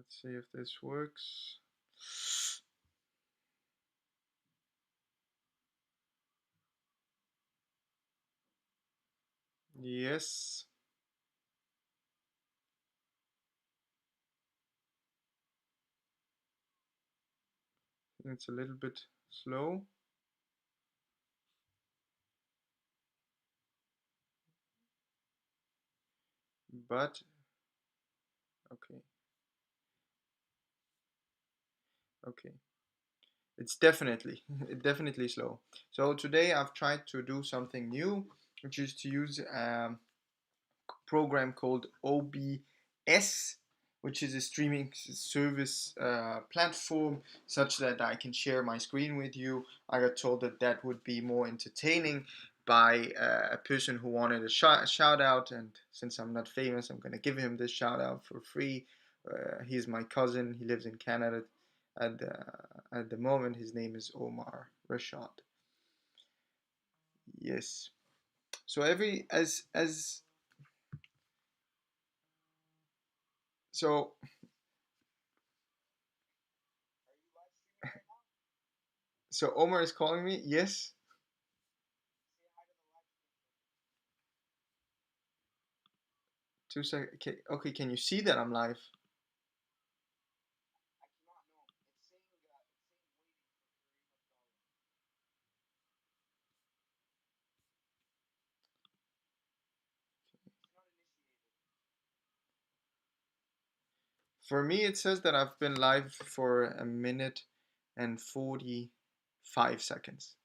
Let's see if this works. Yes, it's a little bit slow, but okay, okay. It's definitely, definitely slow. So today I've tried to do something new, which is to use a program called OBS, which is a streaming service platform, such that I can share my screen with you. I got told that that would be more entertaining by a person who wanted a shout out, and since I'm not famous, I'm gonna give him this shout out for free. He's my cousin. He lives in Canada at the moment. His name is Omar Rashad. Yes. So every as so so Omar is calling me. Yes. 2 seconds. Okay, okay. Can you see that I'm live? For me, it says that I've been live for a minute and 45 seconds.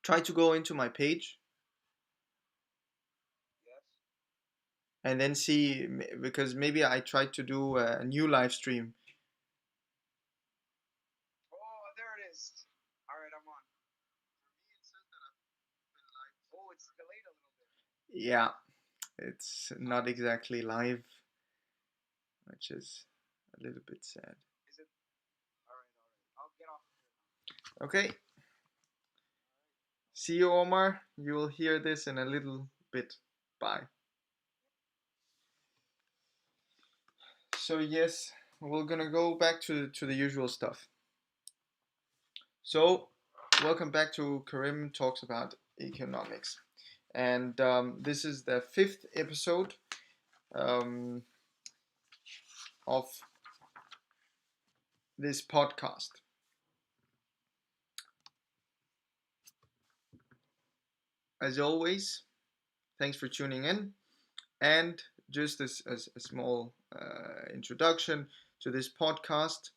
Try to go into my page and then see, because maybe I tried to do a new live stream. Yeah, it's not exactly live, which is a little bit sad. Okay, see you, Omar. You will hear this in a little bit. Bye. So yes, we're gonna go back to the usual stuff. So, welcome back to Karim Talks About Economics. And this is the fifth episode um, of this podcast. As always, thanks for tuning in. And just as a small introduction to this podcast,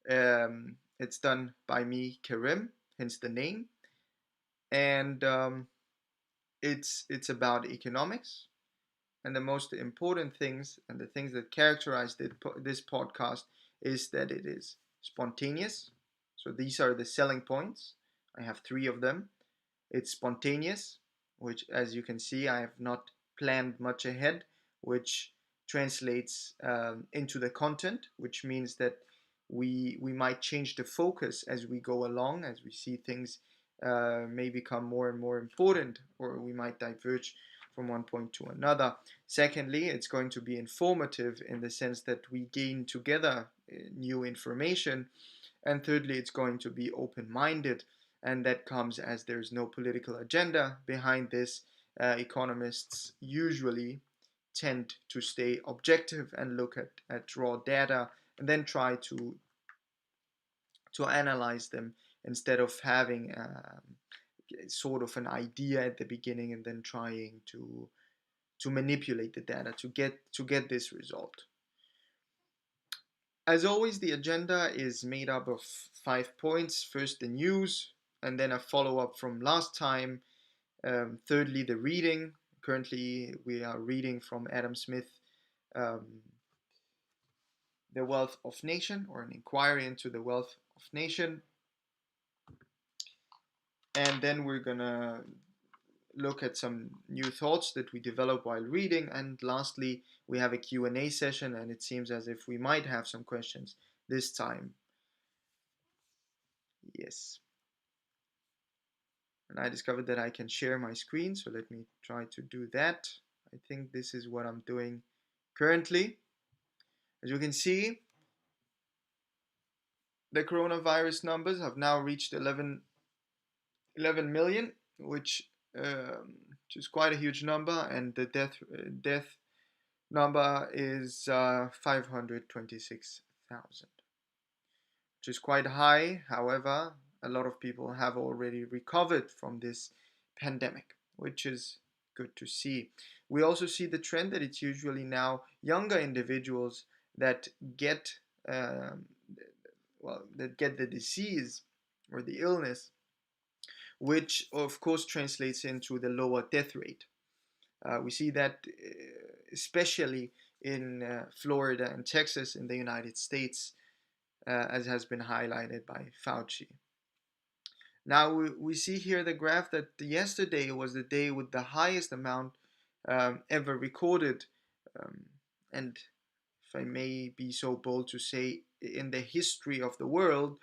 it's done by me, Karim, hence the name. And it's about economics. And the most important things and the things that characterize this podcast is that it is spontaneous. So these are the selling points. I have three of them. It's spontaneous, which, as you can see, I have not planned much ahead, which translates into the content, which means that we might change the focus as we go along, as we see things may become more and more important, or we might diverge from one point to another. Secondly, it's going to be informative in the sense that we gain together new information. And thirdly, it's going to be open minded, and that comes as there's no political agenda behind this. Economists usually tend to stay objective and look at raw data and then try to analyze them instead of having sort of an idea at the beginning and then trying to manipulate the data to get this result. As always, the agenda is made up of 5 points. First, the news, and then a follow up from last time. Thirdly, the reading. Currently, we are reading from Adam Smith, um, The Wealth of Nation, or an inquiry into the wealth of nation. And then we're gonna look at some new thoughts that we develop while reading. And lastly, we have a Q&A session, and it seems as if we might have some questions this time. Yes. And I discovered that I can share my screen, so let me try to do that. I think this is what I'm doing currently. As you can see, the coronavirus numbers have now reached 11 million, which is quite a huge number, and the death number is 526,000, which is quite high. However, a lot of people have already recovered from this pandemic, which is good to see. We also see the trend that it's usually now younger individuals that get um, that get the disease or the illness, which of course translates into the lower death rate. We see that especially in Florida and Texas in the United States, as has been highlighted by Fauci. Now we see here the graph that yesterday was the day with the highest amount ever recorded, um, and if I may be so bold to say, in the history of the world,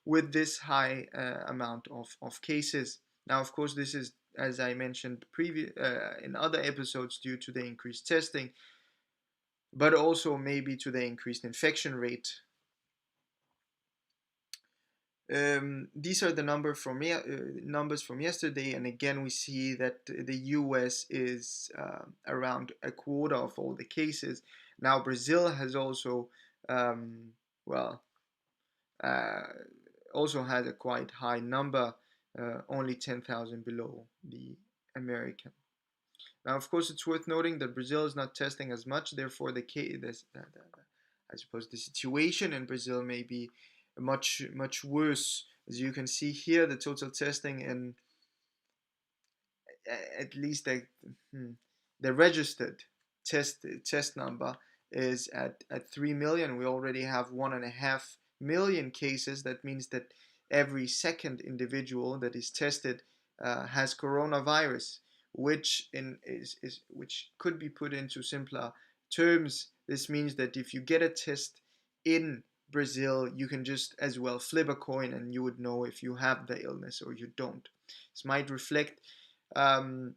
with this high amount of cases. Now, of course, this is, as I mentioned in other episodes, due to the increased testing, but also maybe to the increased infection rate. These are the numbers from yesterday, and again we see that the US is around a quarter of all the cases. Now Brazil has also, um, well, uh, also has a quite high number, only 10,000 below the American. Now, of course, it's worth noting that Brazil is not testing as much, therefore, I suppose the situation in Brazil may be much worse. As you can see here, the total testing in at least the registered test number is at 3 million. We already have 1.5 million cases. That means that every second individual that is tested has coronavirus, which could be put into simpler terms. This means that if you get a test in Brazil, you can just as well flip a coin and you would know if you have the illness or you don't. This might reflect um,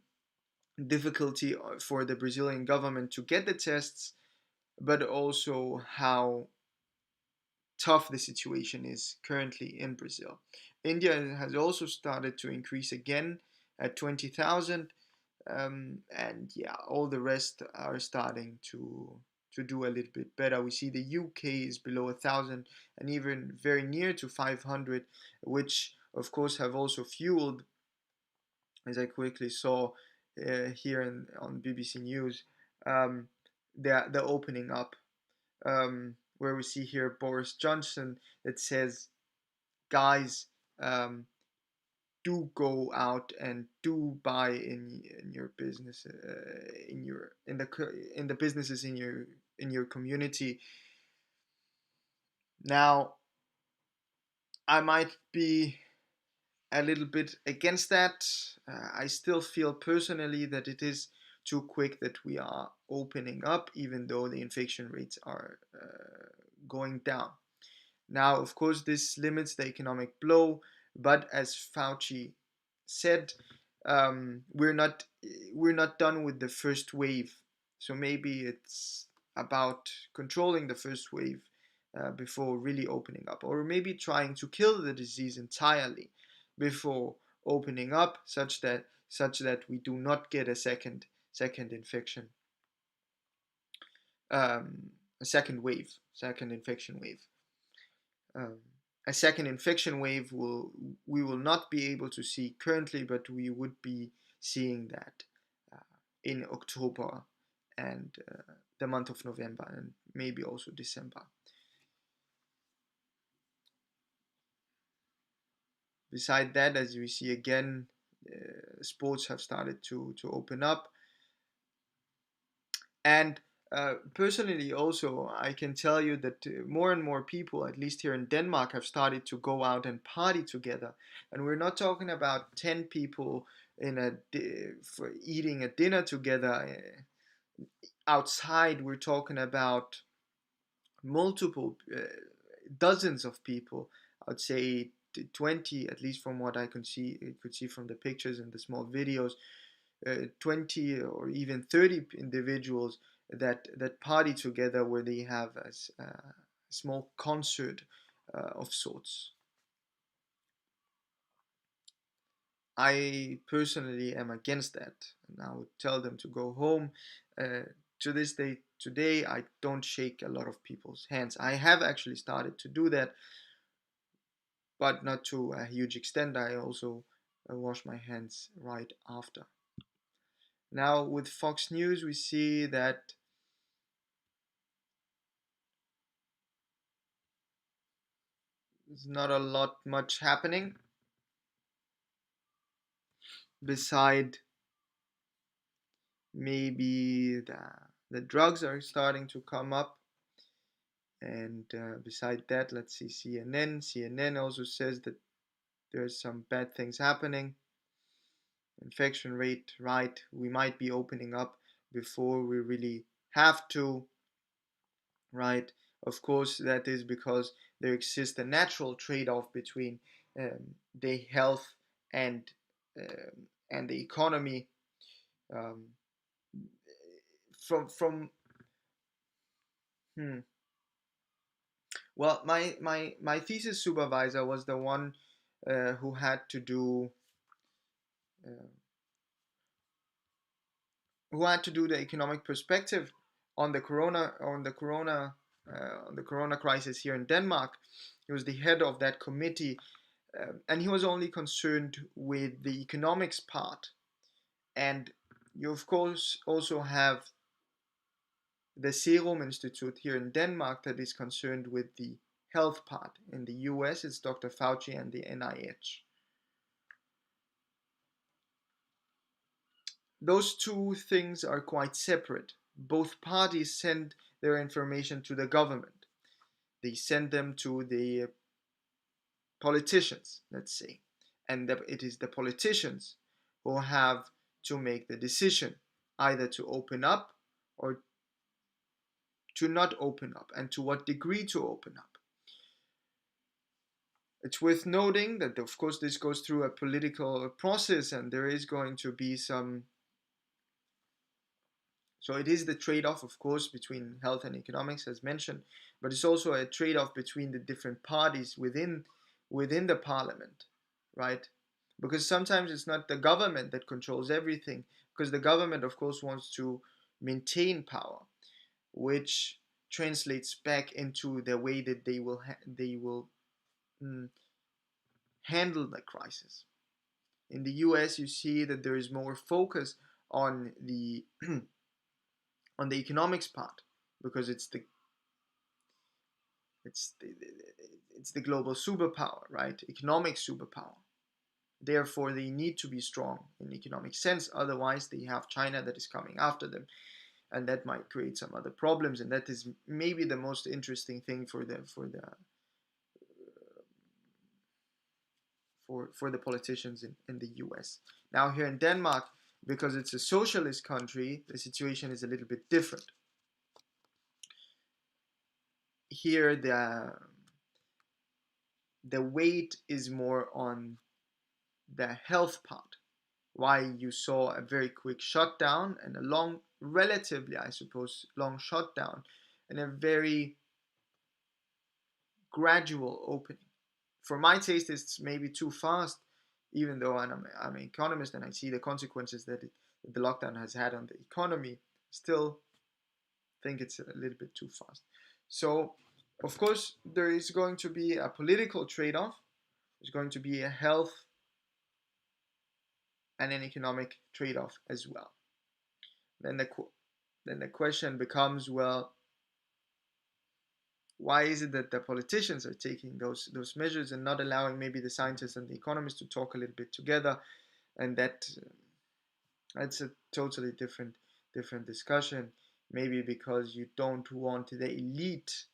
difficulty for the Brazilian government to get the tests, but also how tough the situation is currently in Brazil. India has also started to increase again at 20,000, and yeah, all the rest are starting to do a little bit better. We see the UK is below 1,000 and even very near to 500, which of course have also fueled, as I quickly saw here on BBC News, um, the opening up, where we see here Boris Johnson that says, guys, um, do go out and do buy in your business, in the businesses in your community. Now, I might be a little bit against that. I still feel personally that it is too quick that we are opening up, even though the infection rates are going down. Now, of course, this limits the economic blow, but as Fauci said, we're not done with the first wave. So maybe it's about controlling the first wave before really opening up, or maybe trying to kill the disease entirely before opening up, such that we do not get a second infection, a second infection wave. Um, a second infection wave we will not be able to see currently, but we would be seeing that in October and the month of November and maybe also December. Beside that, as we see again, sports have started to open up. And personally, also, I can tell you that more and more people, at least here in Denmark, have started to go out and party together. And we're not talking about 10 people for eating a dinner together outside. We're talking about multiple dozens of people. I'd say 20, at least from what I could see from the pictures and the small videos, 20 or even 30 individuals that party together, where they have a small concert of sorts. I personally am against that, and I would tell them to go home. Uh, to this day, today, I don't shake a lot of people's hands. I have actually started to do that, but not to a huge extent. I also wash my hands right after. Now, with Fox News, we see that there's not a lot much happening beside maybe the drugs are starting to come up. And beside that, let's see CNN. CNN also says that there's some bad things happening. Infection rate, right? We might be opening up before we really have to, right? Of course, that is because there exists a natural trade-off between the health and the economy. Um, from hmm. Well, my thesis supervisor was the one who had to do uh, the economic perspective on the corona crisis here in Denmark. He was the head of that committee, and he was only concerned with the economics part. And you of course also have the Serum Institute here in Denmark that is concerned with the health part. In the US, it's Dr. Fauci and the NIH. Those two things are quite separate. Both parties send their information to the government. They send them to the politicians, let's say. And it is the politicians who have to make the decision either to open up or to not open up, and to what degree to open up. It's worth noting that, of course, this goes through a political process, and there is going to be some. So it is the trade-off, of course, between health and economics, as mentioned, but it's also a trade-off between the different parties within the parliament, right? Because sometimes it's not the government that controls everything, because the government, of course, wants to maintain power, which translates back into the way that they will mm, handle the crisis. In the US, you see that there is more focus on the on the economics part, because it's the, it's the global superpower, right? Economic superpower. Therefore, they need to be strong in economic sense. Otherwise, they have China that is coming after them, and that might create some other problems. And that is maybe the most interesting thing for the politicians in the US. Now, here in Denmark, because it's a socialist country, the situation is a little bit different. Here, the weight is more on the health part. Why you saw a very quick shutdown and a long, relatively, I suppose, long shutdown, and a very gradual opening. For my taste, it's maybe too fast, even though I'm an economist and I see the consequences that the lockdown has had on the economy. Still think it's a little bit too fast. So, of course, there is going to be a political trade off, there's going to be a health and an economic trade off as well. Then the question becomes, well, why is it that the politicians are taking those measures and not allowing maybe the scientists and the economists to talk a little bit together? And that's a totally different discussion. Maybe because you don't want the elite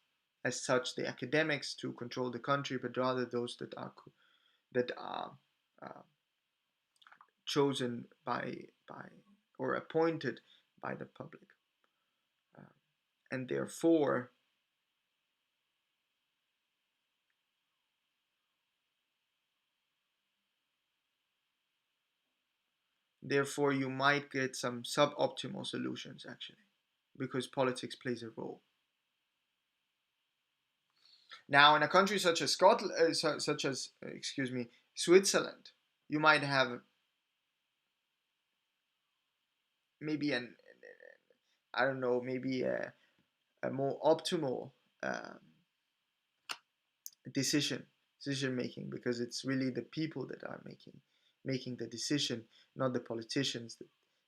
as such, the academics, to control the country, but rather those that are uh, chosen by or appointed by the public, uh, and therefore Therefore, you might get some suboptimal solutions actually, because politics plays a role. Now, in a country such as Scotland, such as excuse me, Switzerland, you might have maybe an I don't know, maybe a more optimal um, decision decision making, because it's really the people that are making the decision, not the politicians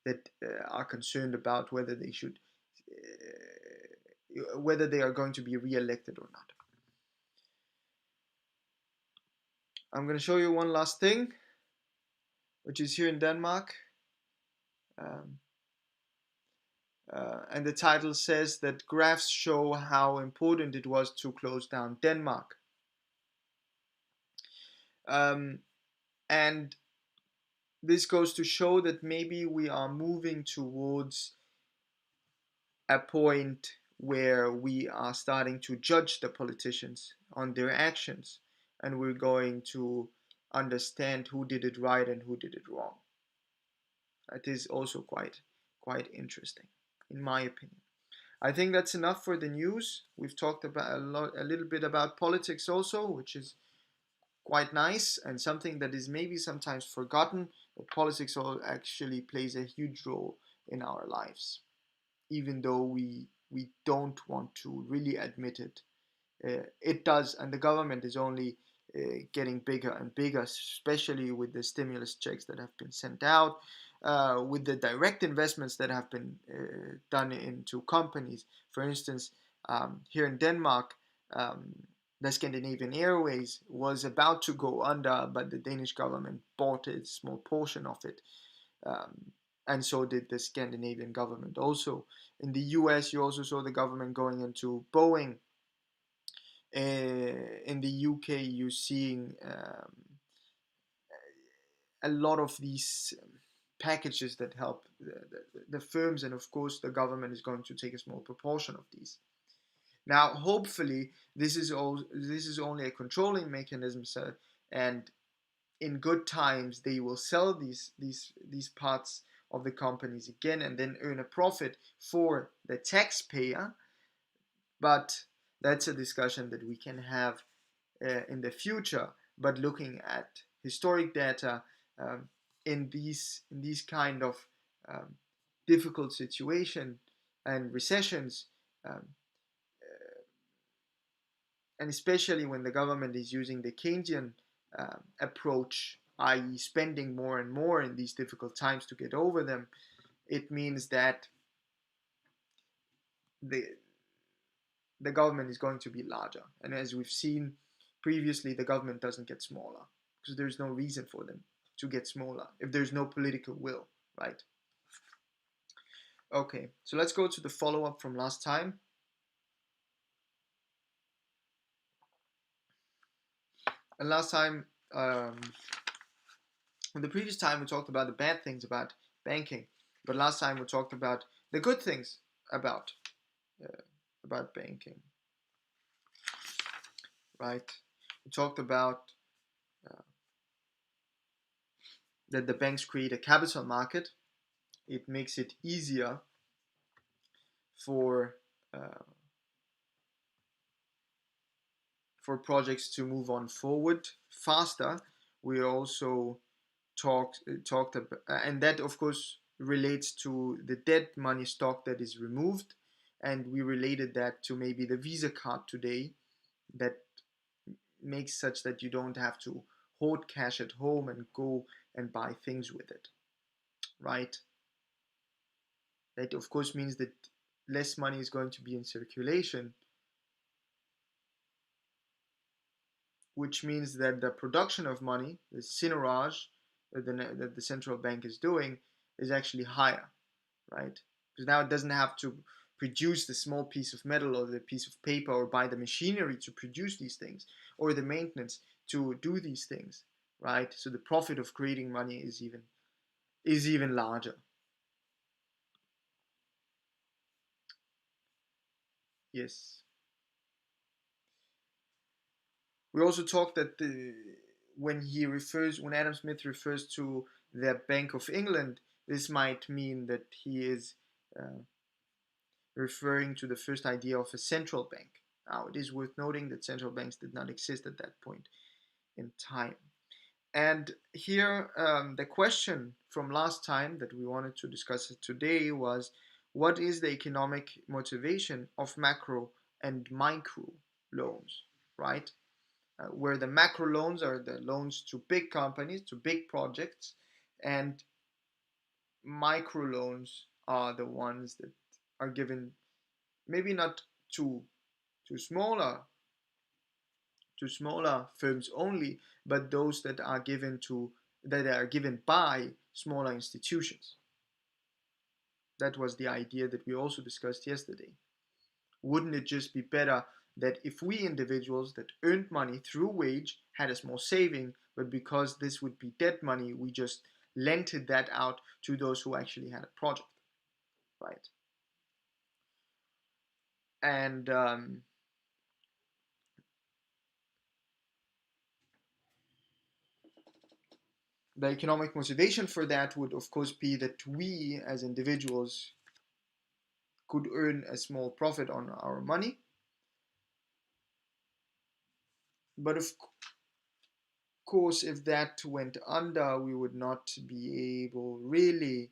that are concerned about whether they are going to be re-elected or not. I'm going to show you one last thing, which is here in Denmark. Um, and the title says that graphs show how important it was to close down Denmark. Um, and this goes to show that maybe we are moving towards a point where we are starting to judge the politicians on their actions, and we're going to understand who did it right and who did it wrong. That is also quite interesting, in my opinion. I think that's enough for the news. We've talked about a little bit about politics also, which is quite nice and something that is maybe sometimes forgotten. But politics actually plays a huge role in our lives, even though we don't want to really admit it. It does, and the government is only getting bigger and bigger, especially with the stimulus checks that have been sent out, with the direct investments that have been done into companies. For instance, here in Denmark, um, the Scandinavian Airways was about to go under, but the Danish government bought a small portion of it. And so did the Scandinavian government. Also, in the US, you also saw the government going into Boeing. In the UK, you're seeing a lot of these packages that help the firms, and of course, the government is going to take a small proportion of these. Now, hopefully, this is only a controlling mechanism, so, and in good times they will sell these parts of the companies again and then earn a profit for the taxpayer. But that's a discussion that we can have in the future. But looking at historic data, um, in these kind of um, difficult situation and recessions, um, and especially when the government is using the Keynesian approach, i.e., spending more and more in these difficult times to get over them, it means that the the government is going to be larger. And as we've seen previously, the government doesn't get smaller because there's no reason for them to get smaller if there's no political will, right? Okay, so let's go to the follow-up from last time. And last time, the previous time we talked about the bad things about banking, but last time we talked about the good things about uh, about banking, right? We talked about uh, that the banks create a capital market. It makes it easier for uh, for projects to move on forward faster. We also talked about, and that of course relates to the dead money stock that is removed, and we related that to maybe the Visa card today that makes such that you don't have to hoard cash at home and go and buy things with it, right? That of course means that less money is going to be in circulation, which means that the production of money, the seigniorage that the central bank is doing, is actually higher, right? Because now it doesn't have to produce the small piece of metal or the piece of paper or buy the machinery to produce these things or the maintenance to do these things, right? So the profit of creating money is even larger. Yes. We also talked that when Adam Smith refers to the Bank of England, This might mean that he is uh, referring to the first idea of a central bank. Now, it is worth noting that central banks did not exist at that point in time. And here, the question from last time that we wanted to discuss today was, what is the economic motivation of macro and micro loans, right? Where the macro loans are the loans to big companies, to big projects, and micro loans are the ones that are given maybe not to to smaller to smaller firms only, but those that are given by smaller institutions. That was the idea that we also discussed yesterday. Wouldn't it just be better that if we individuals that earned money through wage had a small saving, but because this would be dead money, we just lented that out to those who actually had a project, right? And the economic motivation for that would, of course, be that we as individuals could earn a small profit on our money. But of course, if that went under, we would not be able really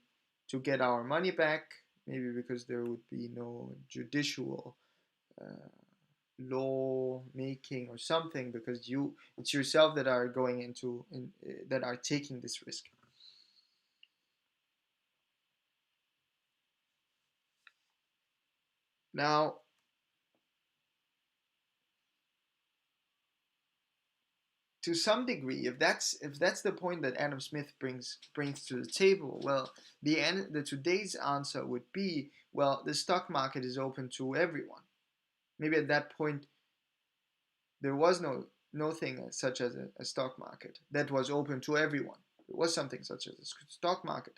to get our money back, maybe because there would be no judicial uh, law making or something, because it's yourself that are going that are taking this risk. Now, to some degree, if that's the point that Adam Smith brings to the table, well, the today's answer would be, well, the stock market is open to everyone. Maybe at that point there was no thing such as a stock market that was open to everyone. There was something such as a stock market,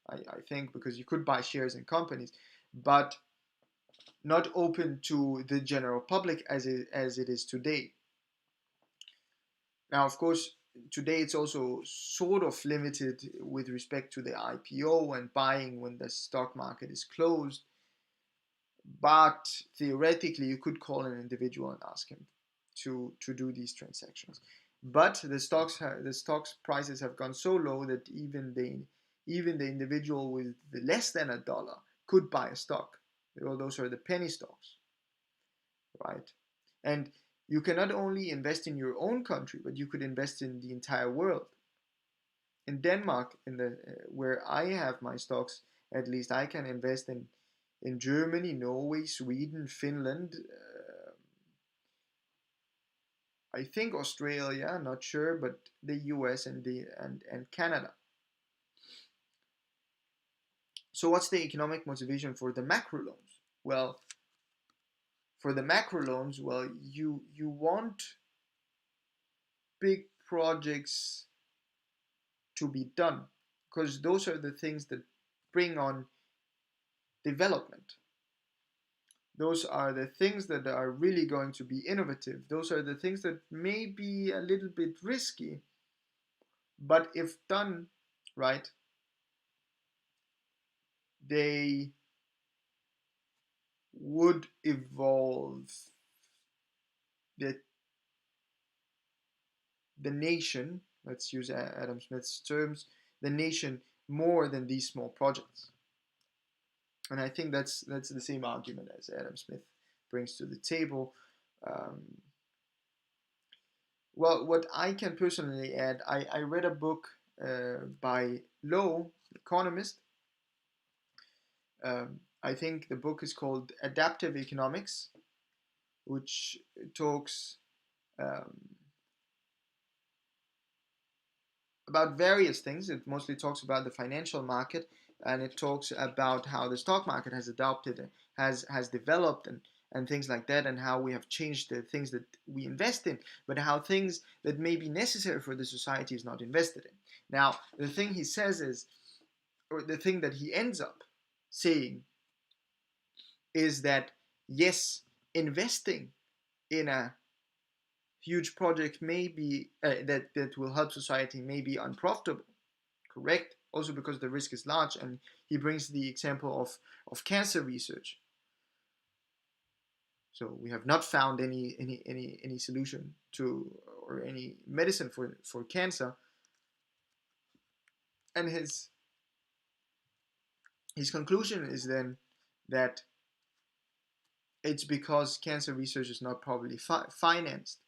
I think, because you could buy shares in companies, but not open to the general public as it is today. Now, of course, today it's also sort of limited with respect to the IPO and buying when the stock market is closed. But theoretically, you could call an individual and ask him to do these transactions. But the stocks prices have gone so low that even the individual with less than $1 could buy a stock. Well, those are the penny stocks, right? And you can not only invest in your own country, but you could invest in the entire world. In Denmark, in the where I have my stocks, at least I can invest in Germany, Norway, Sweden, Finland. I think Australia, not sure, but the US and Canada. So what's the economic motivation for the macro loans? Well, for the macro loans, well, you want big projects to be done, because those are the things that bring on development. Those are the things that are really going to be innovative. Those are the things that may be a little bit risky, but if done right, they would evolve the the nation. Let's use Adam Smith's terms, the nation, more than these small projects. And I think that's the same argument as Adam Smith brings to the table. Um, well, what I can personally add, I read a book by Lowe, economist. I think the book is called Adaptive Economics, which talks um, about various things. It mostly talks about the financial market, and it talks about how the stock market has adopted, has developed, and things like that, and how we have changed the things that we invest in, but how things that may be necessary for the society is not invested in. Now, the thing he says is, or the thing that he ends up saying, is that yes, investing in a huge project may be that will help society may be unprofitable, correct? also because the risk is large. And he brings the example of cancer research. So we have not found any solution to, or any medicine for cancer. And his conclusion is then that it's because cancer research is not properly financed.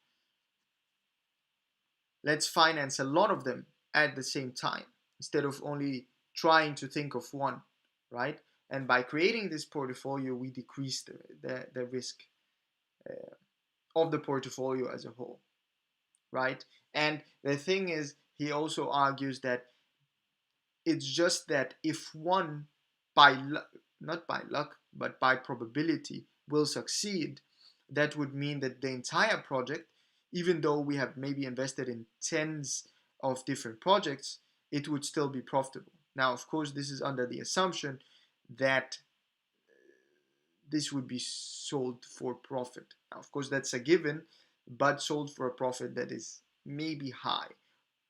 Let's finance a lot of them at the same time instead of only trying to think of one, right? And by creating this portfolio, we decrease the risk uh, of the portfolio as a whole, right? And the thing is, he also argues that it's just that if one, by not by luck, but by probability, will succeed, that would mean that the entire project, even though we have maybe invested in tens of different projects, it would still be profitable. Now, of course, this is under the assumption that this would be sold for profit. Now, of course, that's a given, but sold for a profit that is maybe high,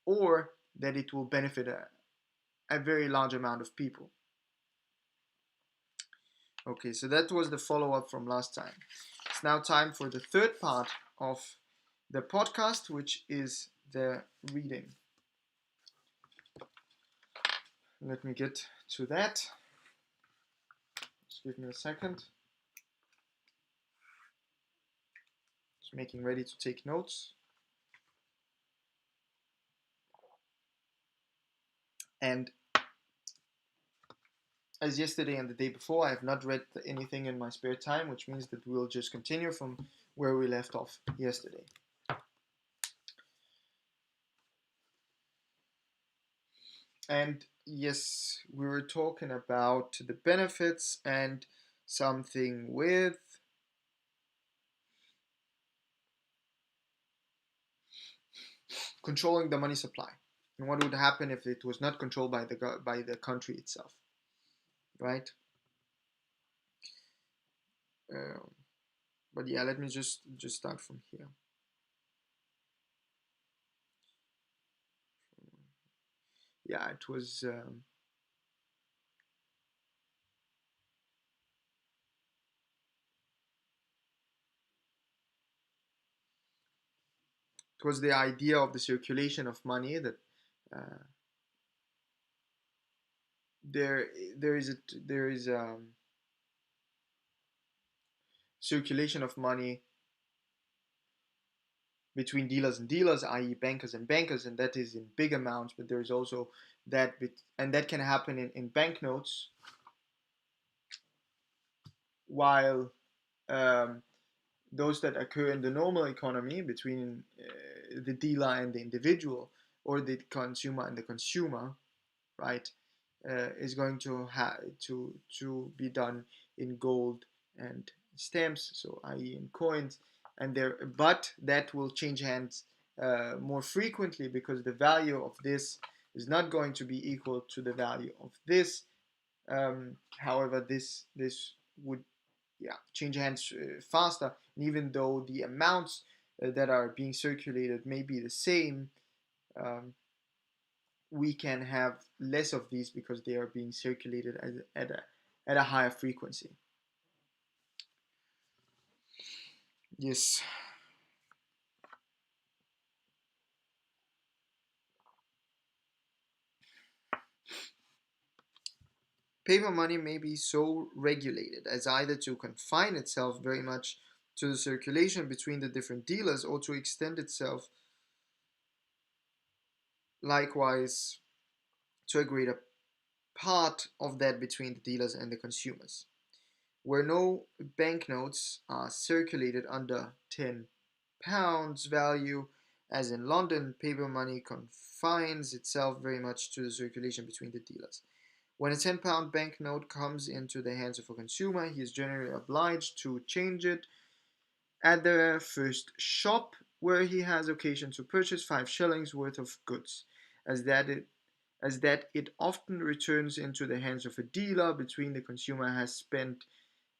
or that it will benefit a very large amount of people. Okay, so that was the follow-up from last time. It's now time for the third part of the podcast, which is the reading. Let me get to that. Just give me a second. Just making ready to take notes. And as yesterday and the day before, I have not read anything in my spare time, which means that we'll just continue from where we left off yesterday. And yes, we were talking about the benefits and something with controlling the money supply, and what would happen if it was not controlled by the country itself, right? Um, but yeah, let me just start from here. Yeah, it was the idea of the circulation of money, that uh, there there is circulation of money between dealers and dealers, i.e., bankers and bankers, and that is in big amounts. But there is also that bit, and that can happen in banknotes, while um, those that occur in the normal economy between the dealer and the individual, or the consumer and the consumer, right, is going to to be done in gold and stamps, so i.e. in coins, and there, but that will change hands more frequently, because the value of this is not going to be equal to the value of this. However, this would, yeah, change hands faster, and even though the amounts that are being circulated may be the same, um, we can have less of these because they are being circulated at a higher frequency. Yes. Paper money may be so regulated as either to confine itself very much to the circulation between the different dealers, or to extend itself likewise to a greater part of that between the dealers and the consumers. Where no banknotes are circulated under £10 value, as in London, paper money confines itself very much to the circulation between the dealers. When a £10 banknote comes into the hands of a consumer, he is generally obliged to change it at the first shop where he has occasion to purchase 5 shillings worth of goods, as that it often returns into the hands of a dealer between the consumer has spent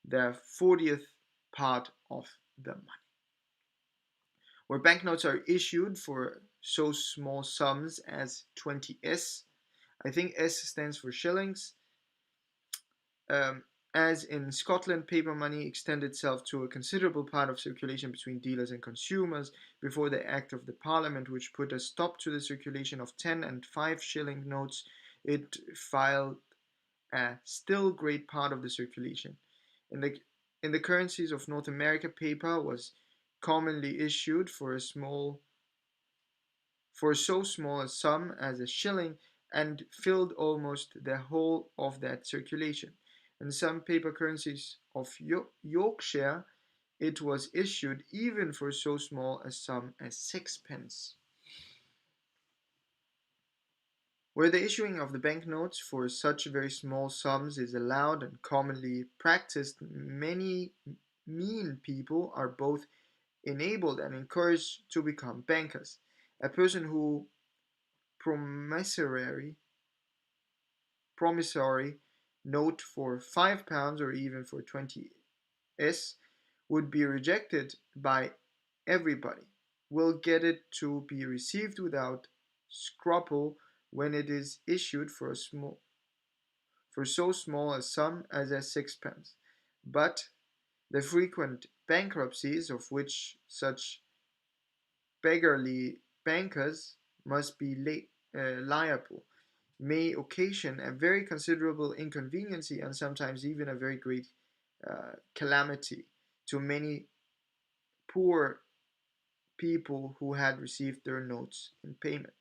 the 40th part of the money. Where banknotes are issued for so small sums as 20s, I think S stands for shillings. Um, as in Scotland, paper money extended itself to a considerable part of circulation between dealers and consumers before the Act of the Parliament, which put a stop to the circulation of 10 and 5 shilling notes. It filed a still great part of the circulation. In the in the currencies of North America, paper was commonly issued for so small a sum as a shilling and filled almost the whole of that circulation. In some paper currencies of Yorkshire, it was issued even for so small a sum as sixpence. Where the issuing of the banknotes for such very small sums is allowed and commonly practiced, many mean people are both enabled and encouraged to become bankers. A person who promissory promissory note for £5 or even for 20s would be rejected by everybody, will get it to be received without scruple when it is issued for so small a sum as a sixpence. But the frequent bankruptcies of which such beggarly bankers must be liable may occasion a very considerable inconvenience and sometimes even a very great calamity to many poor people who had received their notes in payment.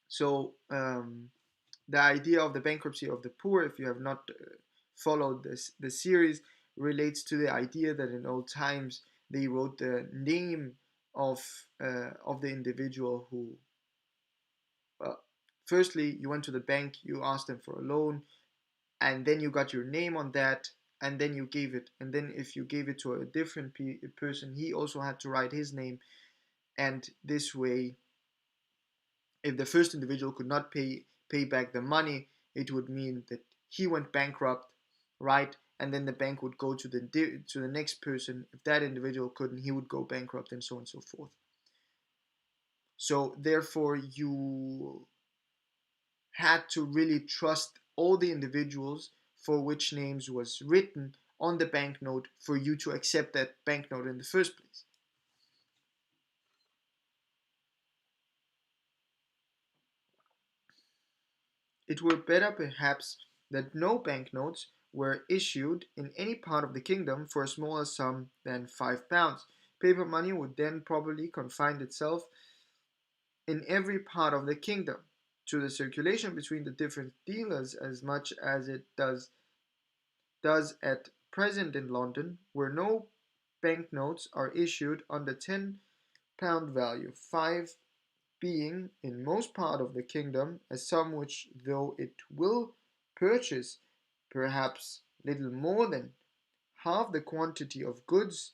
So, the idea of the bankruptcy of the poor, if you have not followed the series, relates to the idea that in old times they wrote the name of the individual who. Well, firstly, you went to the bank, you asked them for a loan, and then you got your name on that, and then you gave it. And then if you gave it to a different person, he also had to write his name. And this way, if the first individual could not pay back the money, it would mean that he went bankrupt, right? And then the bank would go to the next person. If that individual couldn't, he would go bankrupt, and so on and so forth. So therefore, you had to really trust all the individuals for which names was written on the banknote for you to accept that banknote in the first place. It were better perhaps that no banknotes were issued in any part of the kingdom for a smaller sum than £5. Paper money would then probably confine itself in every part of the kingdom to the circulation between the different dealers as much as it does at present in London, where no banknotes are issued under £10 value, 5 being in most part of the kingdom a sum which, though it will purchase perhaps little more than half the quantity of goods,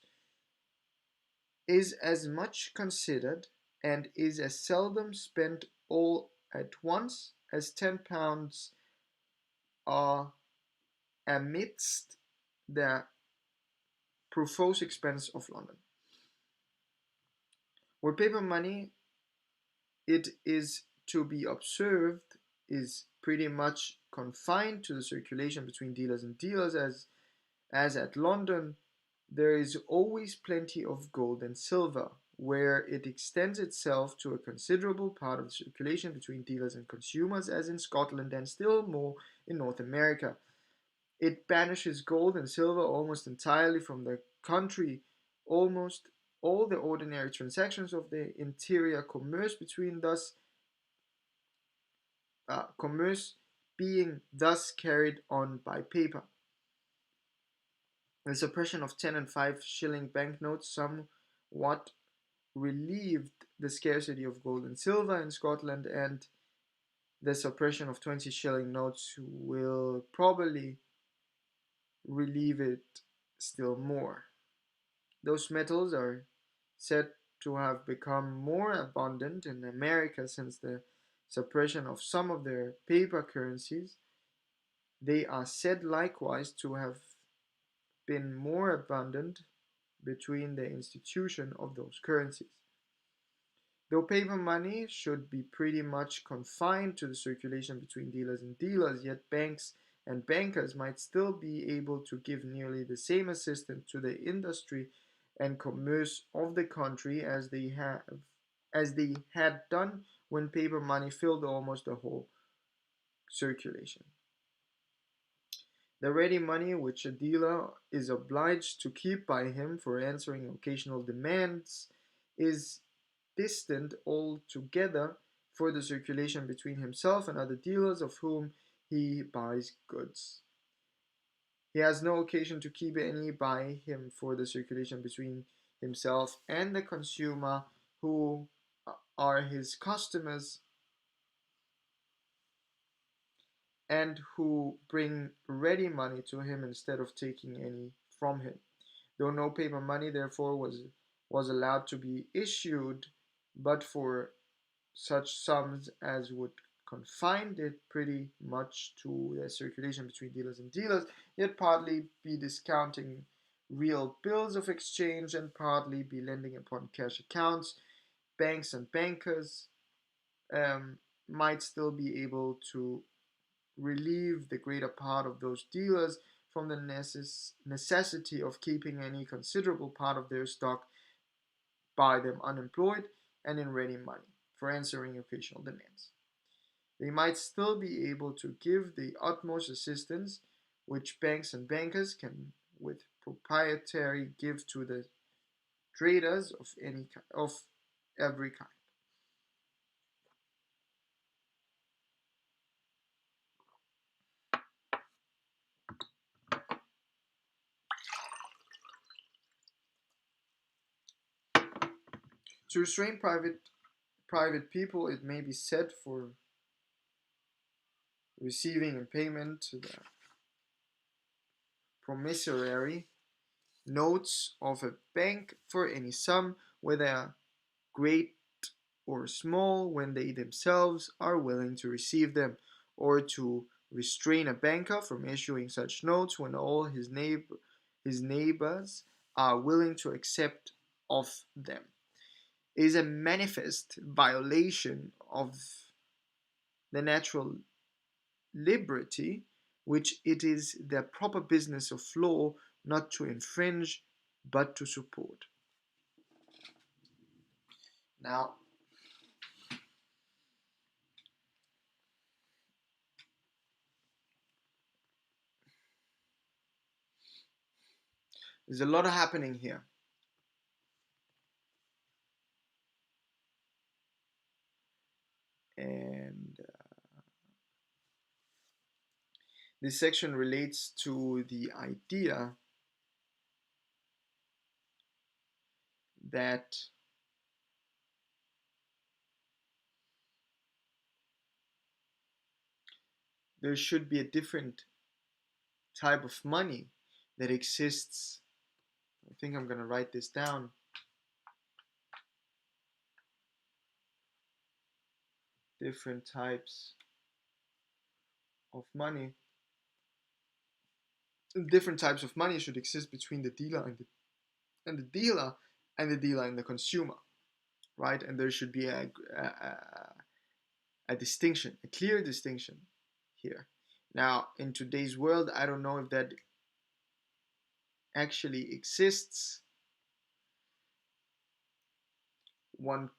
is as much considered and is as seldom spent all at once as £10 are amidst the profuse expense of London. Where paper money, it is to be observed, is pretty much confined to the circulation between dealers and dealers, as at London, there is always plenty of gold and silver, where it extends itself to a considerable part of the circulation between dealers and consumers, as in Scotland and still more in North America. It banishes gold and silver almost entirely from the country. Almost all the ordinary transactions of the interior commerce being thus carried on by paper. The suppression of 10 and 5 shilling banknotes somewhat relieved the scarcity of gold and silver in Scotland, and the suppression of 20 shilling notes will probably relieve it still more. Those metals are said to have become more abundant in America since the suppression of some of their paper currencies. They are said likewise to have been more abundant between the institution of those currencies. Though paper money should be pretty much confined to the circulation between dealers, yet banks and bankers might still be able to give nearly the same assistance to the industry and commerce of the country as they had done when paper money filled almost the whole circulation. The ready money which a dealer is obliged to keep by him for answering occasional demands is destined altogether for the circulation between himself and other dealers of whom he buys goods. He has no occasion to keep any by him for the circulation between himself and the consumer who are his customers and who bring ready money to him instead of taking any from him. Though no paper money therefore was allowed to be issued, but for such sums as would confine it pretty much to the circulation between dealers, yet partly be discounting real bills of exchange and partly be lending upon cash accounts, banks and bankers um, might still be able to relieve the greater part of those dealers from the necessity of keeping any considerable part of their stock by them unemployed and in ready money for answering occasional demands. They might still be able to give the utmost assistance which banks and bankers can with proprietary give to the traders of every kind. To restrain private people, it may be said for receiving in payment the promissory notes of a bank for any sum, whether great or small, when they themselves are willing to receive them, or to restrain a banker from issuing such notes when all his neighbors are willing to accept of them. It is a manifest violation of the natural liberty, which it is the proper business of law not to infringe but to support. Now, there's a lot happening here. And this section relates to the idea that there should be a different type of money that exists. I think I'm going to write this down. Different types of money. Different types of money should exist between the dealer and the dealer and the dealer and the consumer, right? And there should be a distinction, a clear distinction here. Now, in today's world, I don't know if that actually exists. One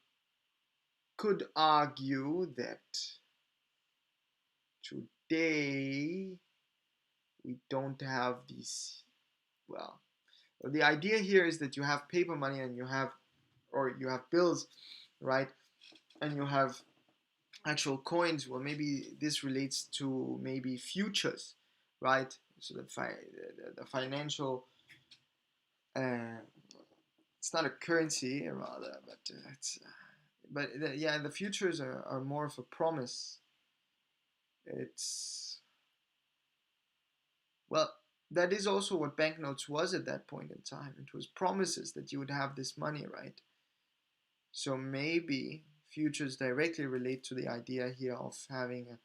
could argue that today we don't have these. Well, the idea here is that you have paper money and you have bills, right? And you have actual coins. Well, maybe this relates to maybe futures, right? So the financial, uh, it's not a currency rather, but yeah, the futures are more of a promise. It's well, that is also what banknotes was at that point in time. It was promises that you would have this money, right? So maybe futures directly relate to the idea here of having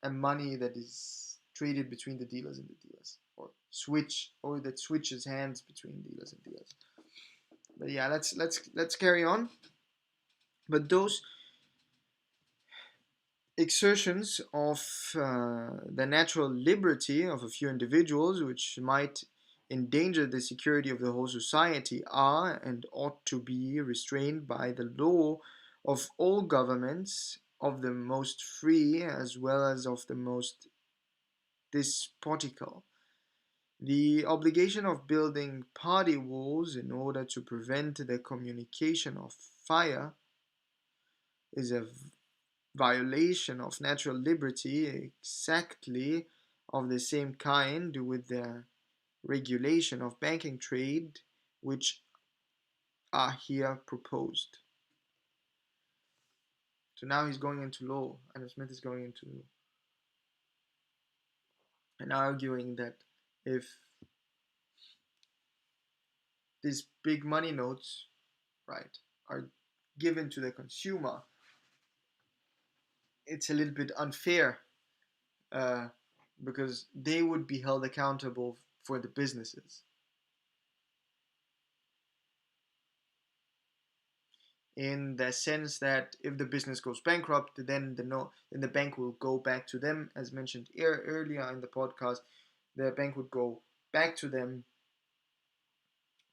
a money that is traded between the dealers and the dealers, or that switches hands between dealers and dealers. But yeah, let's carry on. But those exertions of the natural liberty of a few individuals, which might endanger the security of the whole society, are and ought to be restrained by the law of all governments, of the most free as well as of the most despotical. The obligation of building party walls in order to prevent the communication of fire is a violation of natural liberty exactly of the same kind with the regulation of banking trade which are here proposed. So now he's going into law. Adam Smith is going into and arguing that if these big money notes, right, are given to the consumer, it's a little bit unfair uh, because they would be held accountable for the businesses. In the sense that if the business goes bankrupt, then the bank will go back to them, as mentioned earlier in the podcast. The bank would go back to them,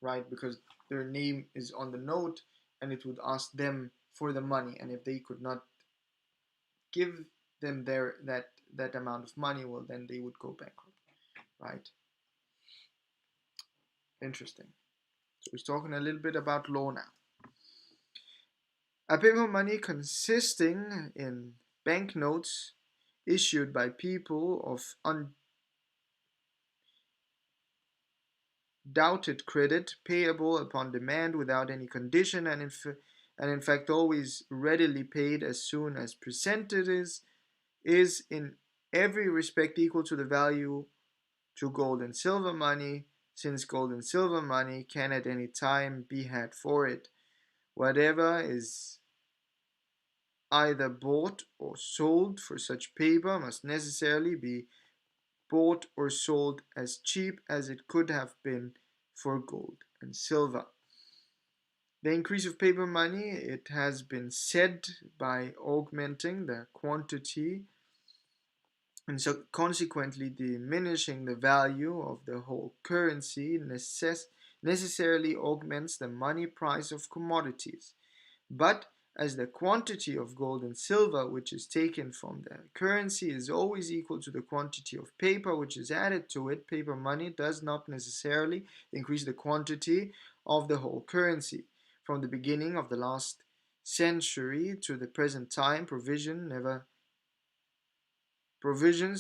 right, because their name is on the note, and it would ask them for the money, and if they could not give them that amount of money, well, then they would go bankrupt, right? Interesting. So we're talking a little bit about law now. A paper money consisting in banknotes issued by people of undoubted credit, payable upon demand without any condition, and in fact always readily paid as soon as presented, is in every respect equal to the value to gold and silver money, since gold and silver money can at any time be had for it. Whatever is either bought or sold for such paper must necessarily be bought or sold as cheap as it could have been for gold and silver. The increase of paper money, it has been said, by augmenting the quantity and so consequently diminishing the value of the whole currency, necessarily augments the money price of commodities. But as the quantity of gold and silver which is taken from the currency is always equal to the quantity of paper which is added to it, paper money does not necessarily increase the quantity of the whole currency. From the beginning of the last century to the present time, provisions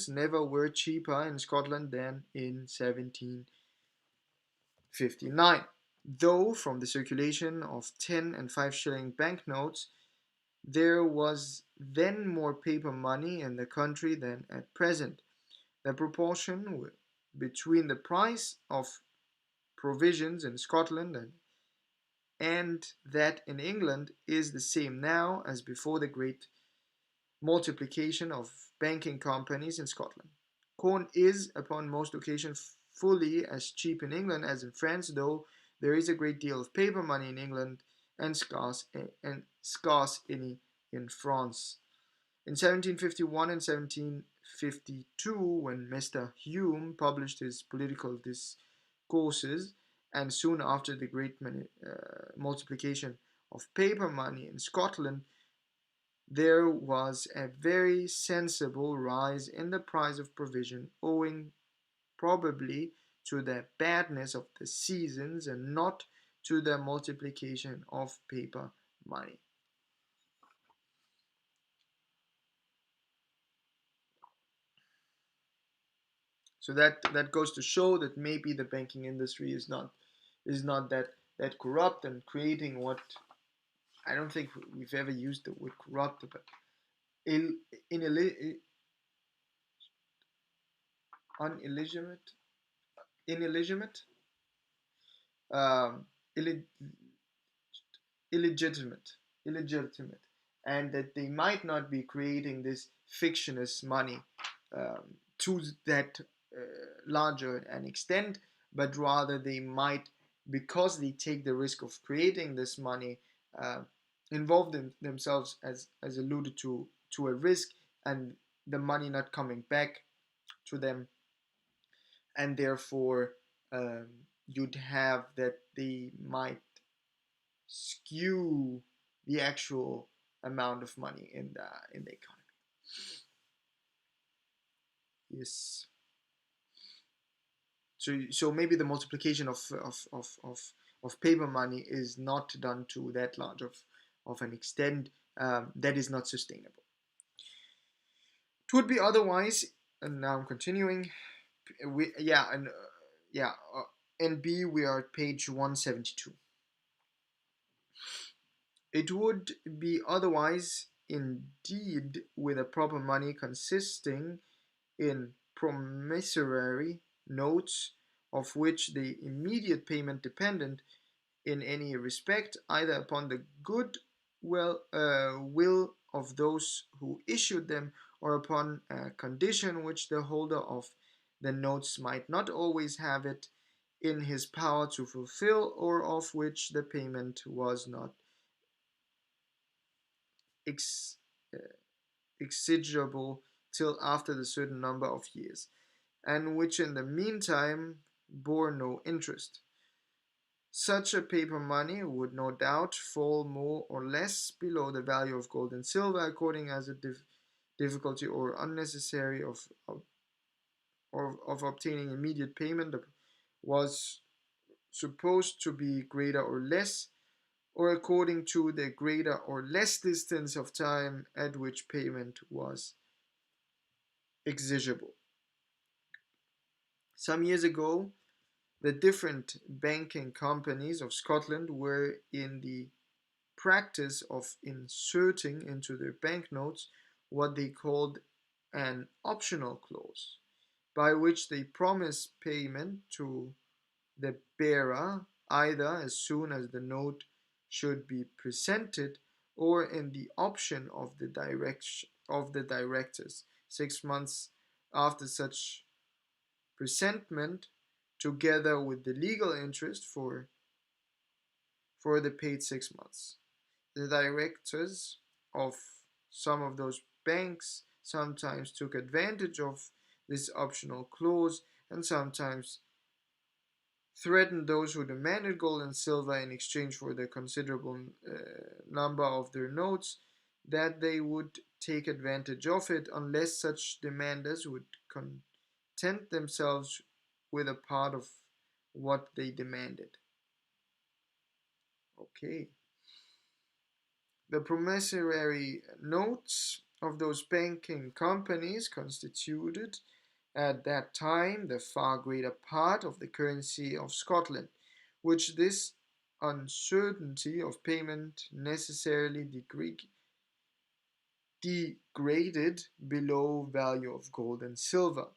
never were cheaper in Scotland than in 1759. Though from the circulation of 10 and 5 shilling banknotes, there was then more paper money in the country than at present. The proportion between the price of provisions in Scotland and that in England is the same now as before the great multiplication of banking companies in Scotland. Corn is, upon most occasions, fully as cheap in England as in France, though there is a great deal of paper money in England and scarce any in France. In 1751 and 1752, when Mr. Hume published his political discourses, and soon after the great multiplication of paper money in Scotland, there was a very sensible rise in the price of provision, owing probably to the badness of the seasons and not to the multiplication of paper money. So that goes to show that maybe the banking industry is not that corrupt and creating what I don't think we've ever used the word corrupt, but in unillegitimate, illegitimate, um, illegitimate, illegitimate, and that they might not be creating this fictitious money to that larger an extent, but rather they might, because they take the risk of creating this money, uh, involve themselves, as alluded to a risk, and the money not coming back to them, and therefore um, you'd have that they might skew the actual amount of money in the economy. Yes. So maybe the multiplication of paper money is not done to that large of an extent that is not sustainable. It would be otherwise, and now I'm continuing. We yeah and yeah In B we are at page 172. It would be otherwise indeed with a proper money consisting in promissory notes of which the immediate payment dependent in any respect either upon the good will of those who issued them or upon a condition which the holder of the notes might not always have it in his power to fulfill, or of which the payment was not ex- uh, exigible till after the certain number of years, and which in the meantime bore no interest. Such a paper money would no doubt fall more or less below the value of gold and silver, according as the difficulty or unnecessary of obtaining immediate payment was supposed to be greater or less, or according to the greater or less distance of time at which payment was exigible. Some years ago, the different banking companies of Scotland were in the practice of inserting into their banknotes what they called an optional clause, by which they promise payment to the bearer either as soon as the note should be presented or in the option of the directors 6 months after such presentment, together with the legal interest for the paid 6 months. The directors of some of those banks sometimes took advantage of this optional clause and sometimes threatened those who demanded gold and silver in exchange for the considerable number of their notes that they would take advantage of it unless such demanders would content themselves with a part of what they demanded. Okay. The promissory notes of those banking companies constituted at that time the far greater part of the currency of Scotland, which this uncertainty of payment necessarily degraded below value of gold and silver.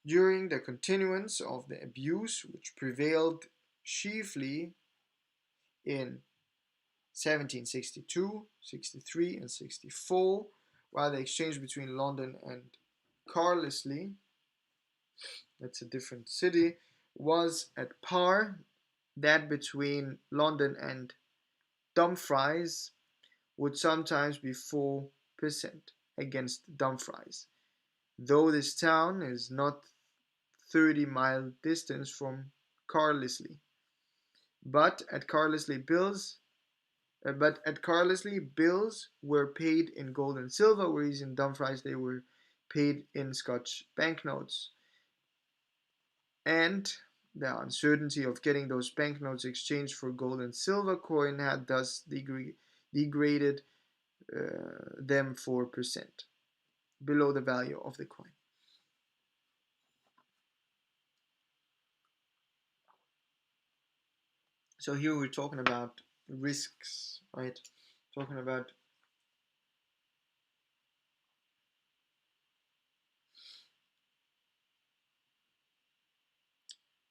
During the continuance of the abuse which prevailed chiefly in 1762, 63, and 64, while the exchange between London and Carlisle, that's a different city, was at par, that between London and Dumfries would sometimes be 4% against Dumfries, though this town is not 30-mile distance from Carlisle. But at Carlisle bills bills were paid in gold and silver, whereas in Dumfries they were paid in Scotch banknotes. And the uncertainty of getting those banknotes exchanged for gold and silver coin had thus degraded them 4% below the value of the coin. So here we're talking about risks, right? Talking about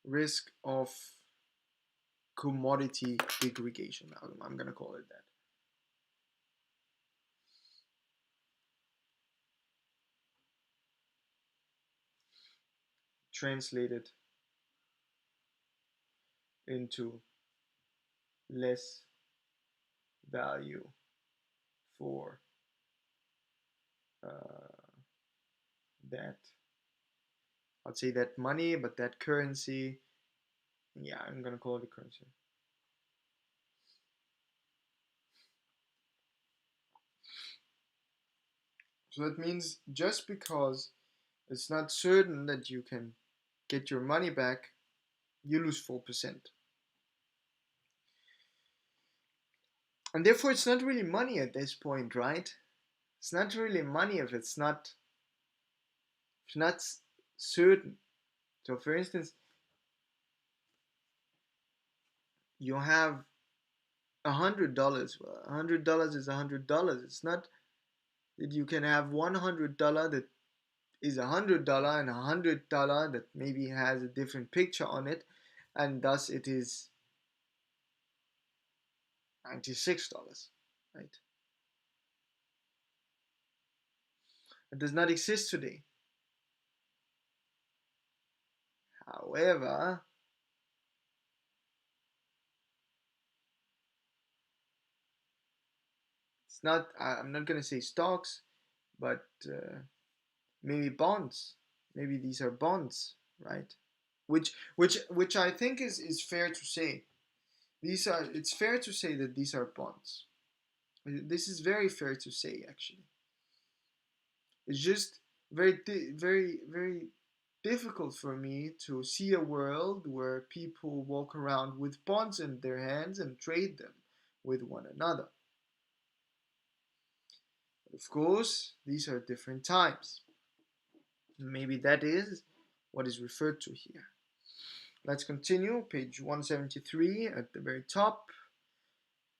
risk of commodity degradation. I'm gonna call it that. Translated into less value for uh, that, I'd say that money, but that currency. Yeah, I'm gonna call it a currency. So that means just because it's not certain that you can get your money back, you lose 4%. And therefore, it's not really money at this point, right? It's not really money if it's not certain. So, for instance, you have $100. Well, $100 is $100. It's not that you can have $100 that is $100 and $100 that maybe has a different picture on it, and thus it is $96, right? It does not exist today. However, it's not. I'm not gonna say stocks, but maybe bonds. Maybe these are bonds, right? Which I think is fair to say. These are. It's fair to say that these are bonds. This is very fair to say, actually. It's just very difficult for me to see a world where people walk around with bonds in their hands and trade them with one another. Of course, these are different times. Maybe that is what is referred to here. Let's continue. Page 173 at the very top.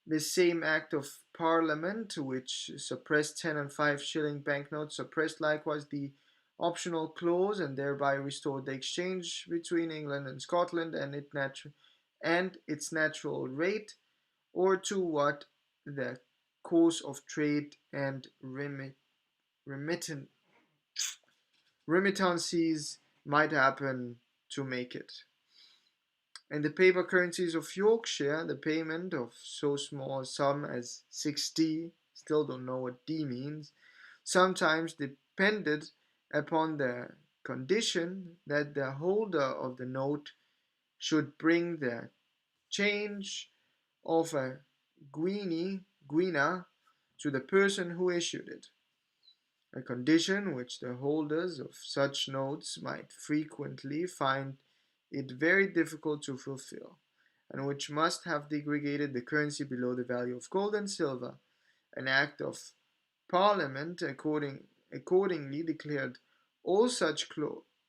This same act of parliament, which suppressed 10 and 5 shilling banknotes, suppressed likewise the optional clause and thereby restored the exchange between England and Scotland and its natural rate, or to what the course of trade and remittances might happen to make it. In the paper currencies of Yorkshire, the payment of so small a sum as 6d, still don't know what d means, sometimes depended upon the condition that the holder of the note should bring the change of a guinea to the person who issued it, a condition which the holders of such notes might frequently find it very difficult to fulfill, and which must have degraded the currency below the value of gold and silver. An act of Parliament accordingly declared all such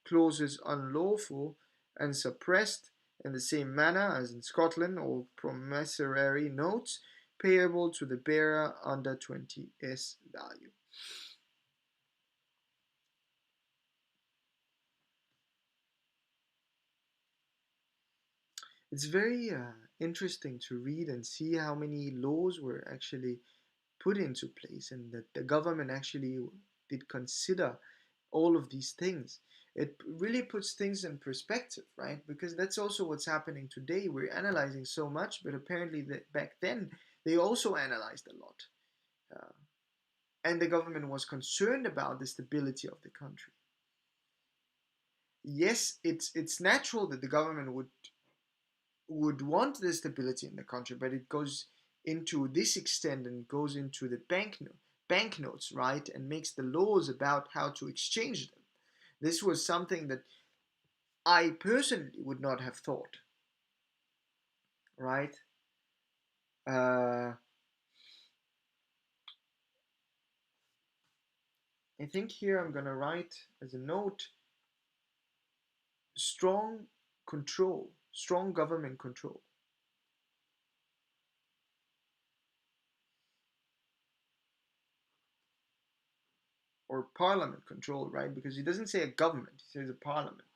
clauses unlawful and suppressed in the same manner as in Scotland all promissory notes payable to the bearer under 20s value. It's very interesting to read and see how many laws were actually put into place and that the government actually did consider all of these things. It really puts things in perspective, right? Because that's also what's happening today. We're analyzing so much, but apparently back then they also analyzed a lot. Uh, and the government was concerned about the stability of the country. Yes, it's natural that the government would want the stability in the country, but it goes into this extent and goes into the banknotes, right, and makes the laws about how to exchange them. This was something that I personally would not have thought, right? Uh, I think here I'm gonna write as a note strong strong government control, or parliament control, right? Because he doesn't say a government, he says a parliament.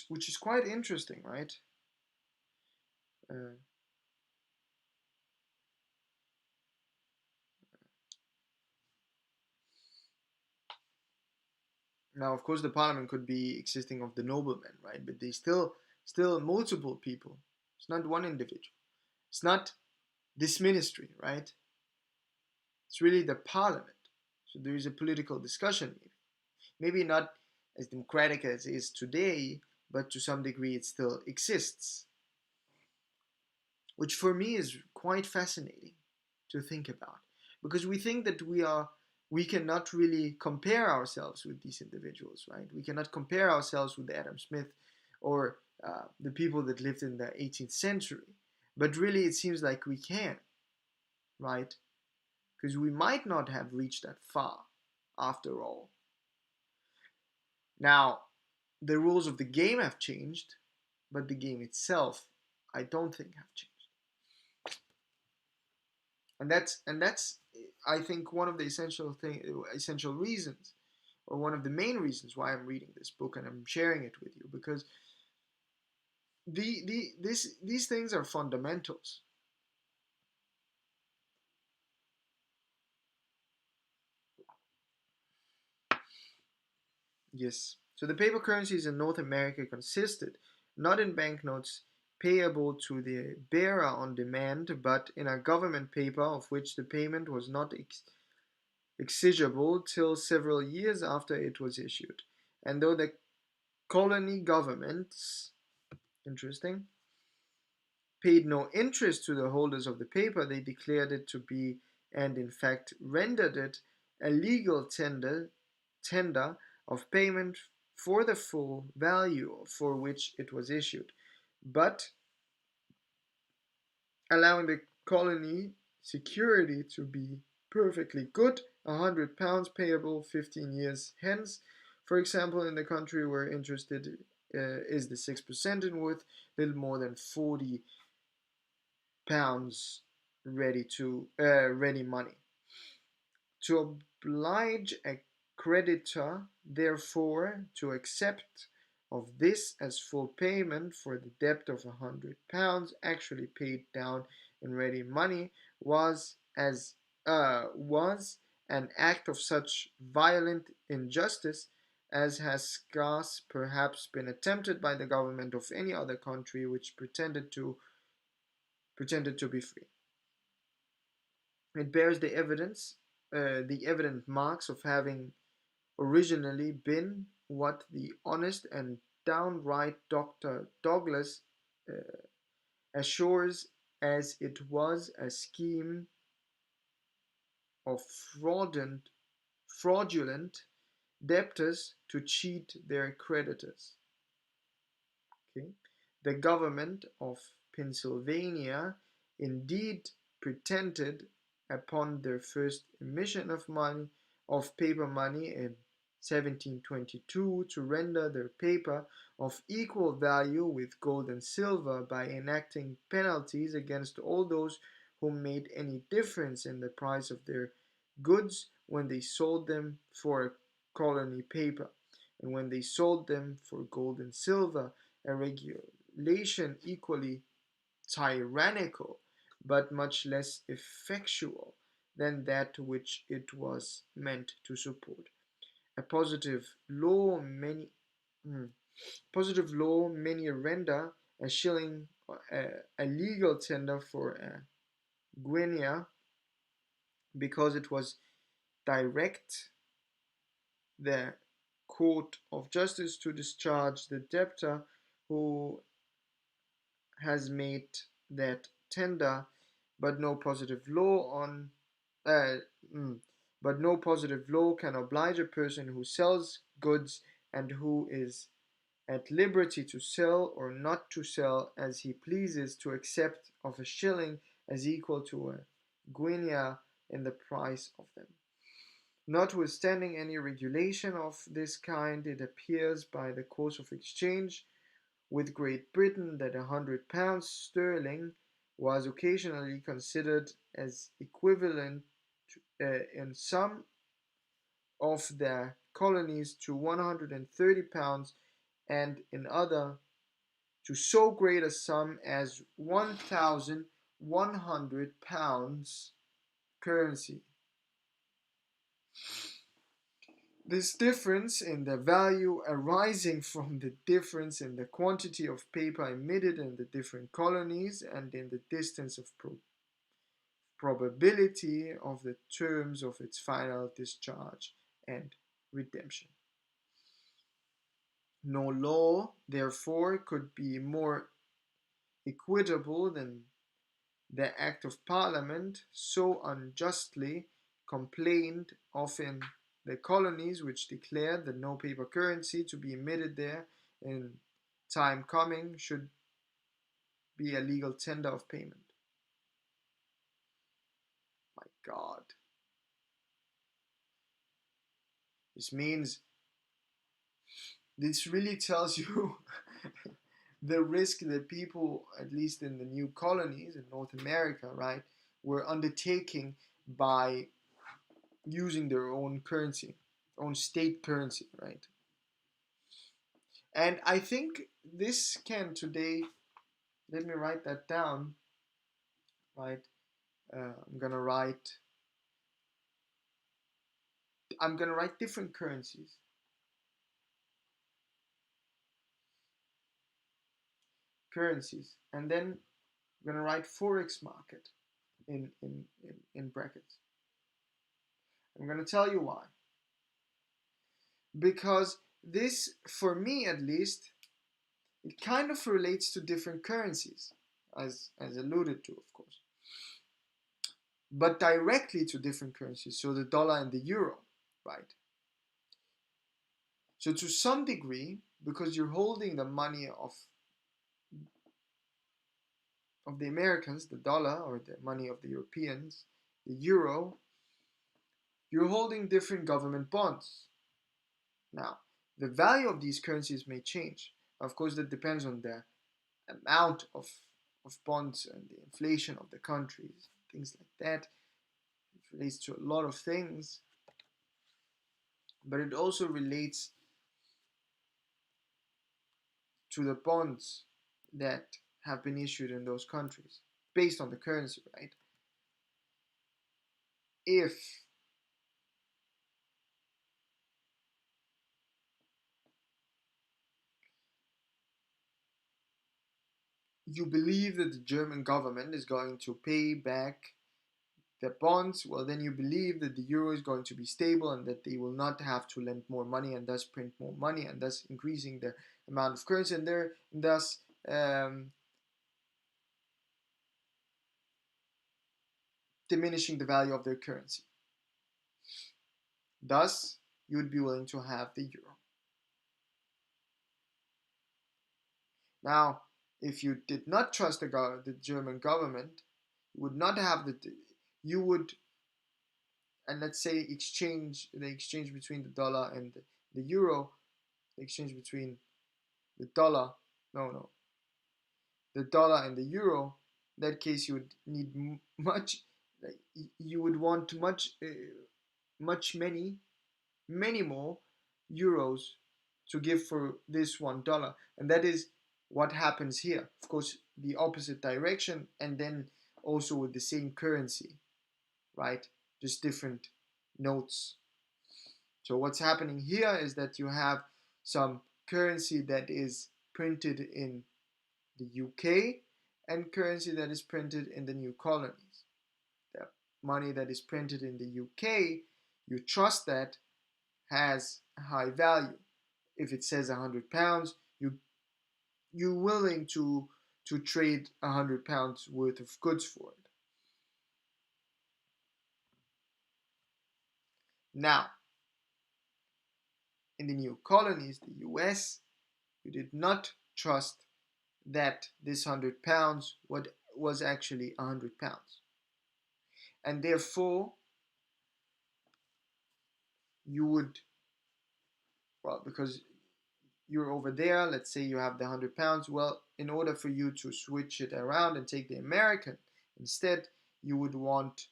Which is quite interesting, right? Uh, Now, of course, the parliament could be existing of the noblemen, right? But they still multiple people. It's not one individual. It's not this ministry, right? It's really the parliament. So there is a political discussion, maybe not as democratic as it is today, but to some degree it still exists, which for me is quite fascinating to think about, because we think that we cannot really compare ourselves with these individuals, right? We cannot compare ourselves with Adam Smith or the people that lived in the 18th century, but really it seems like we can, right? Because we might not have reached that far after all. Now, the rules of the game have changed, but the game itself, I don't think have changed. And that's I think one of the essential reasons, or one of the main reasons why I'm reading this book and I'm sharing it with you, because these things are fundamentals. Yes. So the paper currencies in North America consisted not in banknotes payable to the bearer on demand, but in a government paper of which the payment was not exigible till several years after it was issued. And though the colony governments, interesting, paid no interest to the holders of the paper, they declared it to be, and in fact rendered it, a legal tender of payment for the full value for which it was issued, but allowing the colony security to be perfectly good, £100 payable 15 years hence. For example, in the country where interested is the 6% in worth, little more than £40 ready money. To oblige a creditor, therefore, to accept of this as full payment for the debt of £100 actually paid down in ready money was an act of such violent injustice as has scarce perhaps been attempted by the government of any other country which pretended to be free. It bears the evident marks of having originally been what the honest and downright Dr. Douglas uh, assures as it was a scheme of fraudulent debtors to cheat their creditors. Okay? The government of Pennsylvania indeed pretended, upon their first emission of paper money in 1722, to render their paper of equal value with gold and silver by enacting penalties against all those who made any difference in the price of their goods when they sold them for colony paper, and when they sold them for gold and silver, a regulation equally tyrannical, but much less effectual than that which it was meant to support. A hmm, positive law many render a shilling a legal tender for a guinea, because it was direct the court of justice to discharge the debtor who has made that tender, but no positive law on uh, mm, but no positive law can oblige a person who sells goods and who is at liberty to sell or not to sell as he pleases to accept of a shilling as equal to a guinea in the price of them. Notwithstanding any regulation of this kind, it appears by the course of exchange with Great Britain that £100 sterling was occasionally considered as equivalent in some of the colonies to £130, and in other to so great a sum as £1,100 currency. This difference in the value arising from the difference in the quantity of paper emitted in the different colonies and in the distance of probability of the terms of its final discharge and redemption. No law, therefore, could be more equitable than the Act of Parliament, so unjustly complained of in the colonies, which declared that no paper currency to be emitted there in time coming should be a legal tender of payment. My God. This means, this really tells you the risk that people, at least in the new colonies in North America, right, were undertaking by using their own currency, own state currency, right? And I think this can today, let me write that down, right? I'm gonna write, different currencies, and then I'm gonna write forex market in brackets. I'm gonna tell you why. Because this, for me at least, it kind of relates to different currencies, as alluded to, of course, but directly to different currencies. So the dollar and the euro, right? So to some degree, because you're holding the money of the Americans, the dollar, or the money of the Europeans, the euro, you're holding different government bonds. Now, the value of these currencies may change. Of course, that depends on the amount of bonds and the inflation of the countries, things like that. It relates to a lot of things, but it also relates to the bonds that have been issued in those countries based on the currency, right? If you believe that the German government is going to pay back their bonds, well, then you believe that the euro is going to be stable and that they will not have to lend more money and thus print more money and thus increasing the amount of currency and thus diminishing the value of their currency. Thus, you would be willing to have the euro. Now, if you did not trust the German government, you would not have you would, and let's say the exchange between the dollar and the euro, the exchange between the dollar, no, the dollar and the euro, in that case you would need much, like, you would want many more euros to give for this $1, and that is what happens here. Of course, the opposite direction, and then also with the same currency, right? Just different notes. So what's happening here is that you have some currency that is printed in the UK and currency that is printed in the new colonies. The money that is printed in the UK, you trust that has a high value. If it says £100, you're willing to trade £100 worth of goods for it. Now, in the new colonies, the US, you did not trust that this £100 was actually £100, and therefore you would, well, because you're over there, let's say you have the £100, well, in order for you to switch it around and take the American instead, you would want,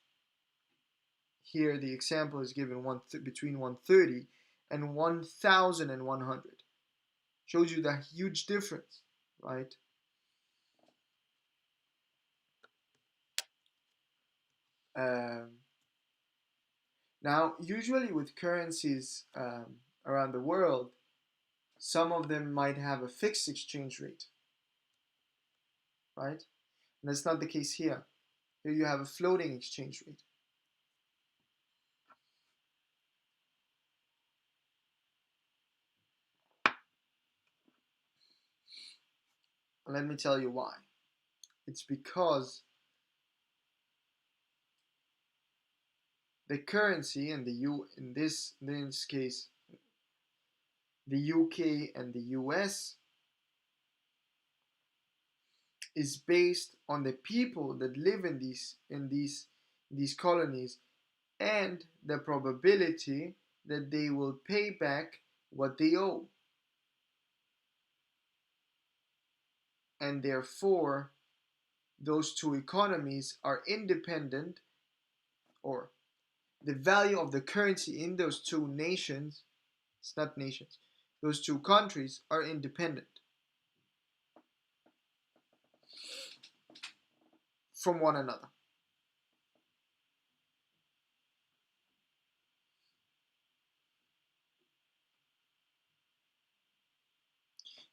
here the example is given between 130 and 1100. Shows you the huge difference, right? Um, Now, usually with currencies around the world, some of them might have a fixed exchange rate, right? And that's not the case here. Here you have a floating exchange rate. Let me tell you why. It's because the currency in this case the UK and the US is based on the people that live in these colonies and the probability that they will pay back what they owe. And therefore, those two economies are independent, or the value of the currency in those two nations, it's not nations, those two countries are independent from one another.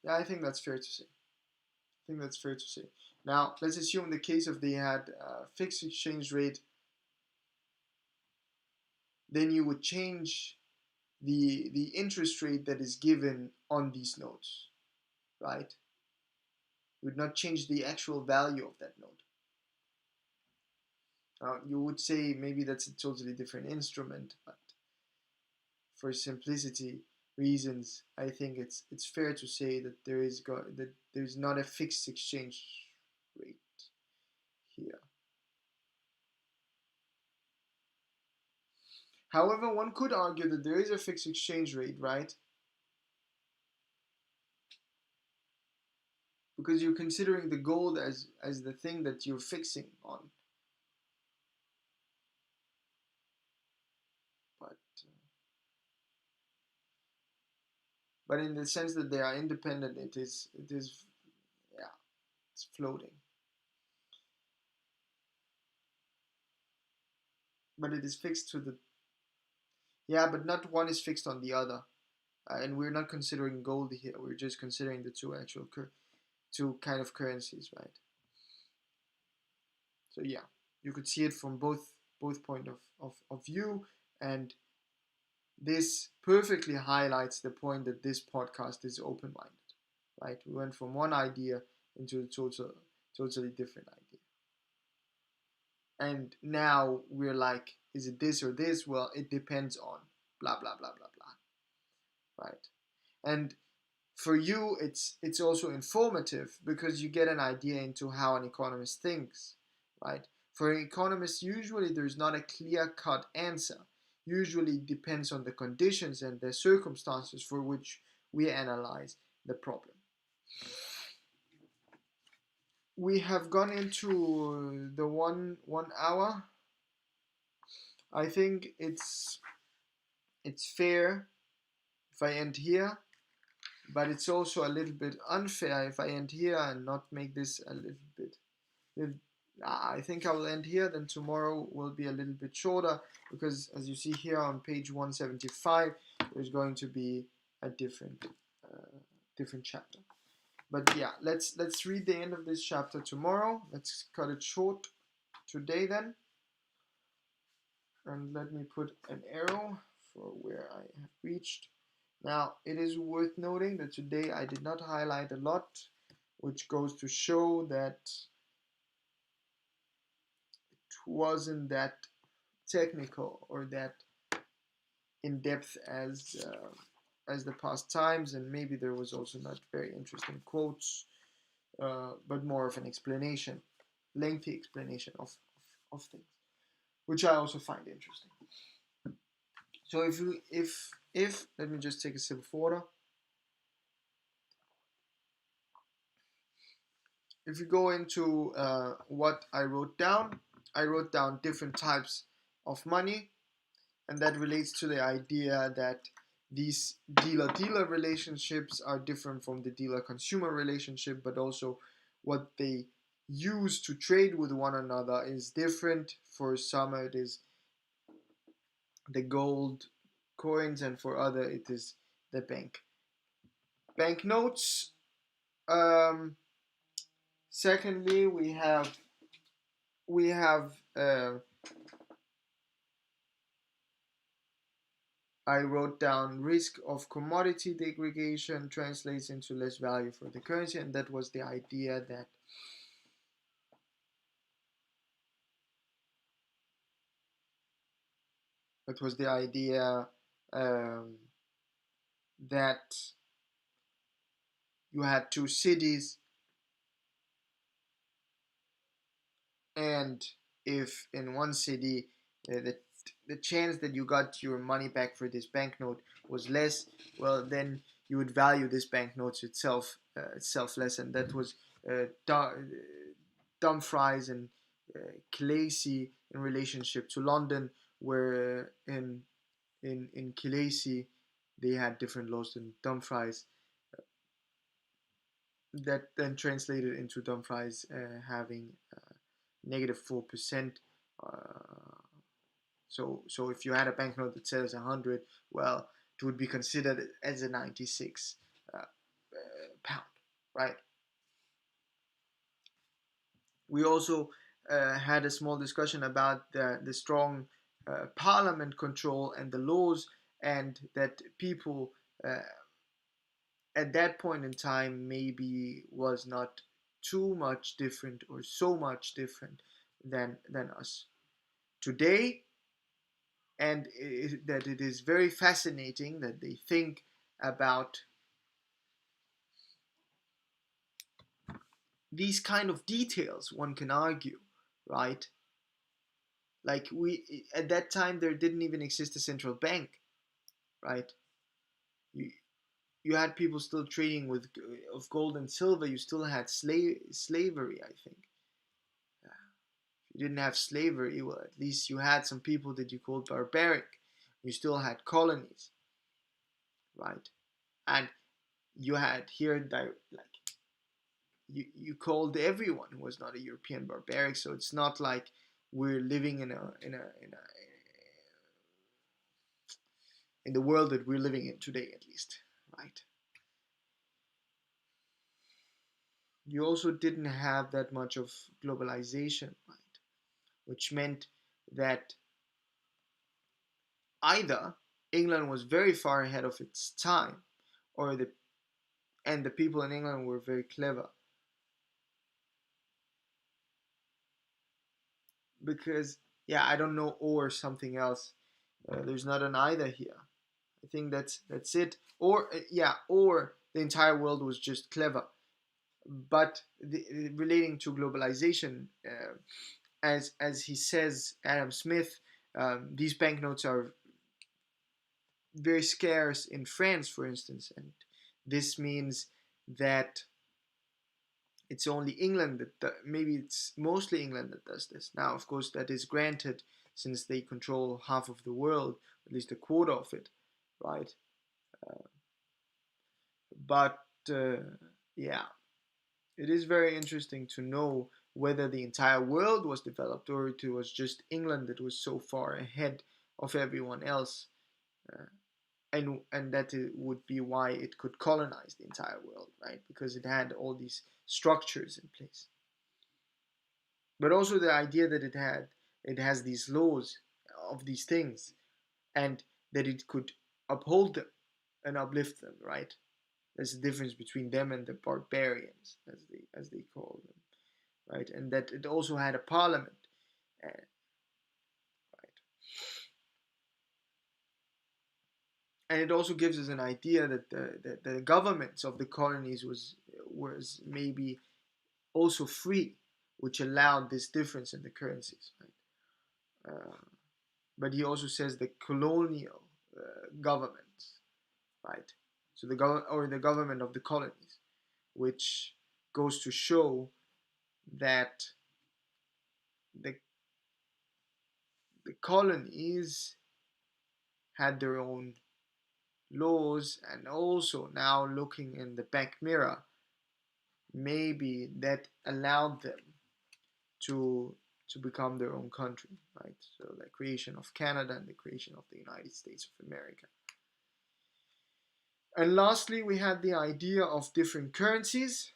Yeah, I think that's fair to say. I think that's fair to say. Now, let's assume the case of they had a fixed exchange rate, then you would change the interest rate that is given on these notes, right? You would not change the actual value of that note. You would say maybe that's a totally different instrument, but for simplicity reasons, I think it's fair to say that there's not a fixed exchange rate here. However, one could argue that there is a fixed exchange rate, right? Because you're considering the gold as the thing that you're fixing on. But but in the sense that they are independent, it is yeah, it's floating. But it is fixed to the yeah, but not one is fixed on the other. And we're not considering gold here. We're just considering the two kind of currencies, right? So yeah, you could see it from both point of view, and this perfectly highlights the point that this podcast is open-minded, right? We went from one idea into a totally different idea. And now we're like, is it this or this? Well, it depends on blah blah blah blah blah, right? And for you, it's also informative because you get an idea into how an economist thinks, right? For an economist, usually there's not a clear-cut answer. Usually it depends on the conditions and the circumstances for which we analyze the problem. We have gone into the one hour. I think it's fair if I end here, but it's also a little bit unfair if I end here and not make this a little bit. I think I will end here. Then tomorrow will be a little bit shorter because, as you see here on page 175, there's going to be a different chapter. But yeah, let's read the end of this chapter tomorrow. Let's cut it short today then. And let me put an arrow for where I have reached. Now, it is worth noting that today I did not highlight a lot, which goes to show that it wasn't that technical or that in depth as the past times, and maybe there was also not very interesting quotes, but more of an explanation, lengthy explanation of things, which I also find interesting. So if let me just take a sip of water. If you go into what I wrote down different types of money, and that relates to the idea that these dealer-dealer relationships are different from the dealer-consumer relationship, but also what they use to trade with one another is different. For some, it is the gold coins, and for other it is the banknotes. Um, Secondly, we have I wrote down risk of commodity degradation translates into less value for the currency, and that was the idea that was the idea um, that you had two cities, and if in one city the chance that you got your money back for this banknote was less, well, then you would value this banknote itself less, and that was Dumfries and Killasey in relationship to London, where in Killasey they had different laws than Dumfries. That then translated into Dumfries having -4%. Uh, so if you had a banknote that says 100, well, it would be considered as a 96 pound, right? We also had a small discussion about the strong parliament control and the laws, and that people at that point in time maybe was not too much different or so much different than us today, and that it is very fascinating that they think about these kind of details, one can argue, right? Like, we at that time there didn't even exist a central bank, right? you you had people still trading with of gold and silver. You still had slavery, I think. If you didn't have slavery, well, at least you had some people that you called barbaric. You still had colonies, right? And you had here like you called everyone who was not a European barbaric. So it's not like we're living in the world that we're living in today, at least, right? You also didn't have that much of globalization, right? Which meant that either England was very far ahead of its time, or the people in England were very clever, because yeah, I don't know, or something else. There's not an either here. I think that's it. Or yeah, or the entire world was just clever. But relating to globalization, as he says, Adam Smith, these banknotes are very scarce in France, for instance, and this means that it's only England maybe it's mostly England that does this. Now, of course, that is granted since they control half of the world, at least a quarter of it, right? Uh, but uh, yeah, it is very interesting to know whether the entire world was developed or it was just England that was so far ahead of everyone else. Uh, and that it would be why it could colonize the entire world, right? Because it had all these structures in place. But also the idea that it has these laws of these things, and that it could uphold them and uplift them, right? There's a difference between them and the barbarians, as they call them, right? And that it also had a parliament, right? And it also gives us an idea that the governments of the colonies was maybe also free, which allowed this difference in the currencies, right? But he also says the colonial governments, right? So the government of the colonies, which goes to show that the the colonies had their own laws, and also now looking in the back mirror, maybe that allowed them to to become their own country, right? So the creation of Canada and the creation of the United States of America. And lastly, we had the idea of different currencies.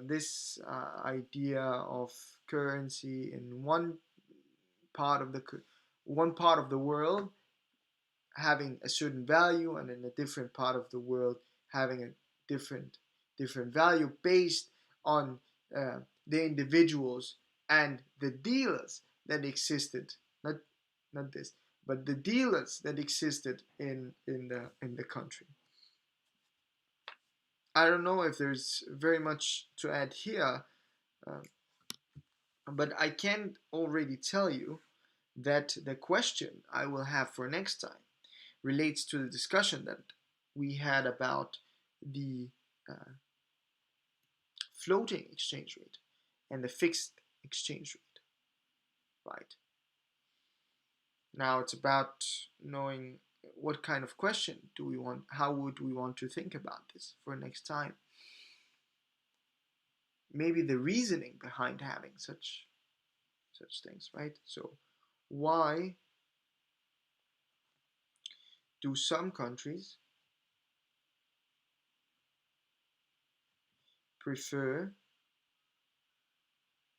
This idea of currency in part of the one part of the world having a certain value, and in a different part of the world having a different value based on the individuals and the dealers that existed, not this, but the dealers that existed in the country. I don't know if there's very much to add here, uh, but I can already tell you that the question I will have for next time relates to the discussion that we had about the uh, floating exchange rate and the fixed exchange rate, right? Now it's about knowing what kind of question do we want, how would we want to think about this for next time. Maybe the reasoning behind having such things, right? So why do some countries prefer,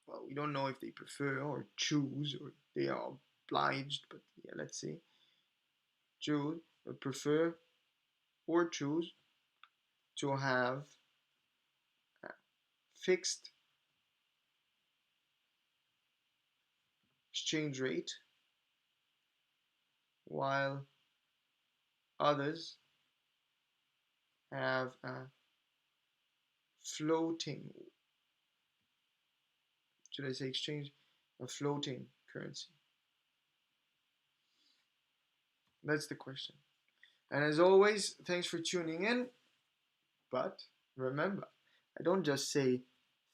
well, we don't know if they prefer or choose or they are obliged, but yeah, let's see, choose or prefer or choose to have a fixed exchange rate while others have a floating, should I say exchange, a floating currency. That's the question. And as always, thanks for tuning in. But remember, I don't just say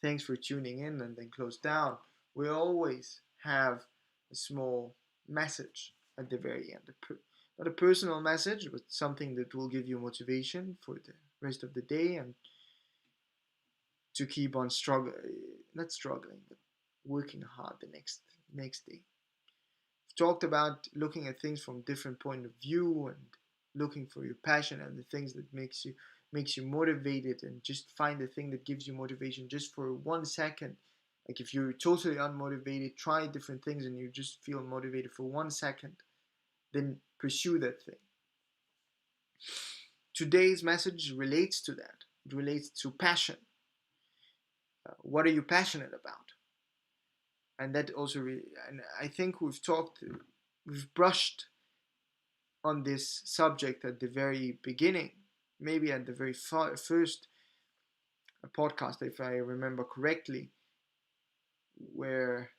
thanks for tuning in and then close down. We always have a small message at the very end. Not a personal message, but something that will give you motivation for the rest of the day and to keep on not struggling, but working hard the next day. We've talked about looking at things from different point of view and looking for your passion and the things that makes you motivated, and just find the thing that gives you motivation just for 1 second. Like if you're totally unmotivated, try different things and you just feel motivated for 1 second, then pursue that thing. Today's message relates to that. It relates to passion. What are you passionate about? And that also and I think we've brushed on this subject at the very beginning, maybe at the very first podcast, if I remember correctly, where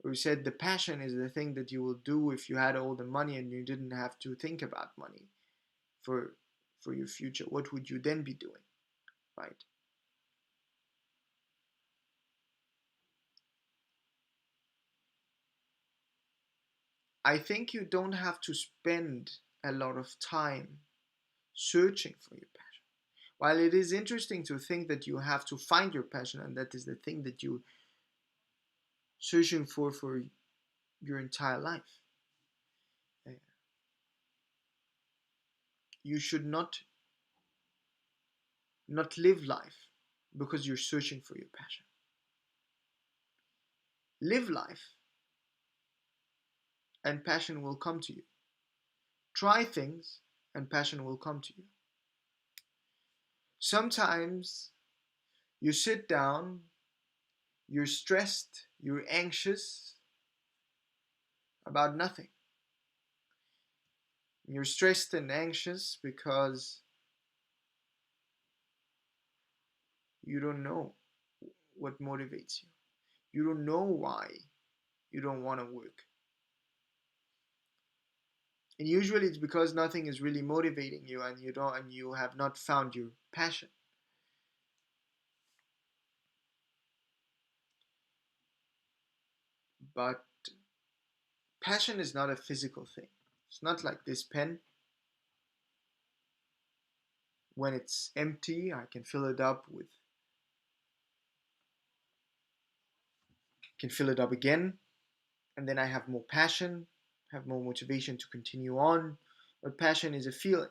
we said the passion is the thing that you will do if you had all the money and you didn't have to think about money for your future. What would you then be doing, right? I think you don't have to spend a lot of time searching for your passion. While it is interesting to think that you have to find your passion and that is the thing that you searching for your entire life, you should not live life because you're searching for your passion. Live life and passion will come to you. Try things and passion will come to you. Sometimes you sit down, you're stressed, you're anxious about nothing. You're stressed and anxious because you don't know what motivates you. You don't know why you don't want to work. And usually it's because nothing is really motivating you and you have not found your passion. But passion is not a physical thing. It's not like this pen. When it's empty, I can fill it up again. and then I have more passion, have more motivation to continue on. But passion is a feeling,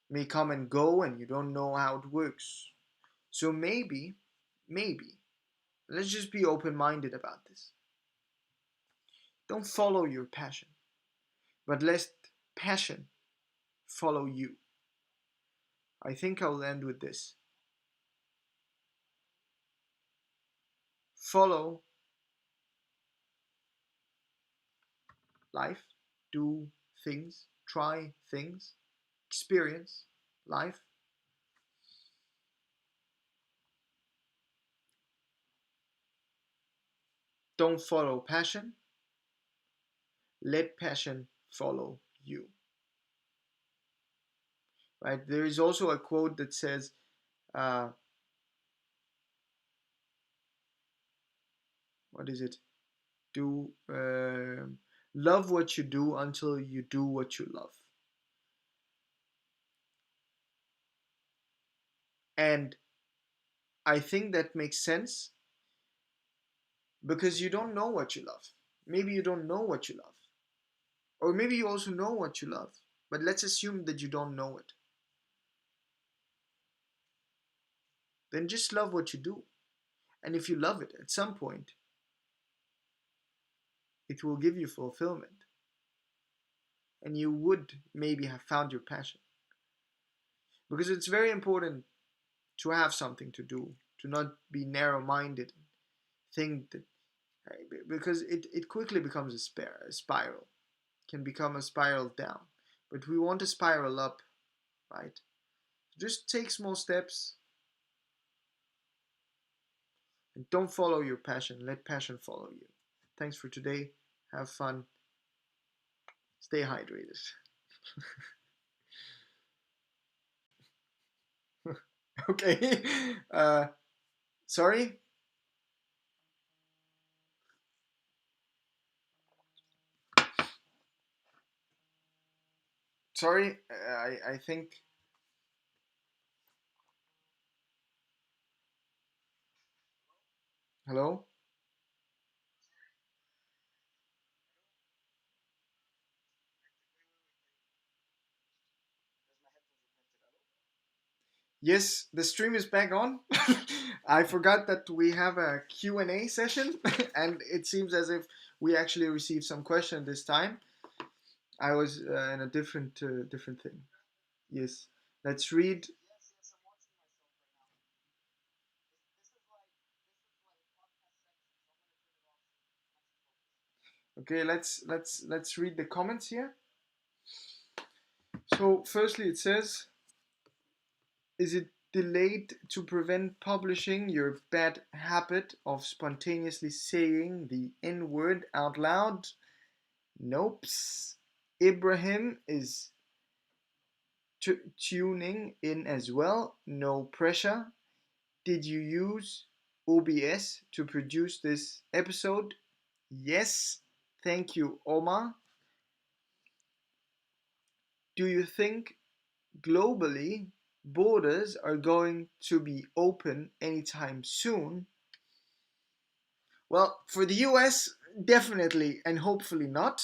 it may come and go, and you don't know how it works. So maybe, let's just be open minded about this. Don't follow your passion, but let passion follow you. I think I'll end with this. Follow life, do things, try things, experience life. Don't follow passion, let passion follow you. Right? There is also a quote that says, uh, what is it? Do love what you do until you do what you love. And I think that makes sense because you don't know what you love. Maybe you don't know what you love. Or maybe you also know what you love. But let's assume that you don't know it. Then just love what you do. And if you love it, at some point, it will give you fulfillment. And you would maybe have found your passion. Because it's very important to have something to do, to not be narrow minded, think that, because it quickly becomes a spiral, can become a spiral down. But we want to spiral up, right? Just take small steps and don't follow your passion. Let passion follow you. Thanks for today. Have fun. Stay hydrated. Okay. Sorry. Sorry. I think. Hello. Yes, the stream is back on. I forgot that we have a Q&A session and it seems as if we actually received some question this time. I was in a different thing. Yes. Let's read. Okay, let's read the comments here. So, firstly it says, is it delayed to prevent publishing your bad habit of spontaneously saying the N word out loud? Nope. Ibrahim is tuning in as well. No pressure. Did you use OBS to produce this episode? Yes. Thank you, Omar. Do you think globally borders are going to be open anytime soon? Well, for the US, definitely and hopefully not.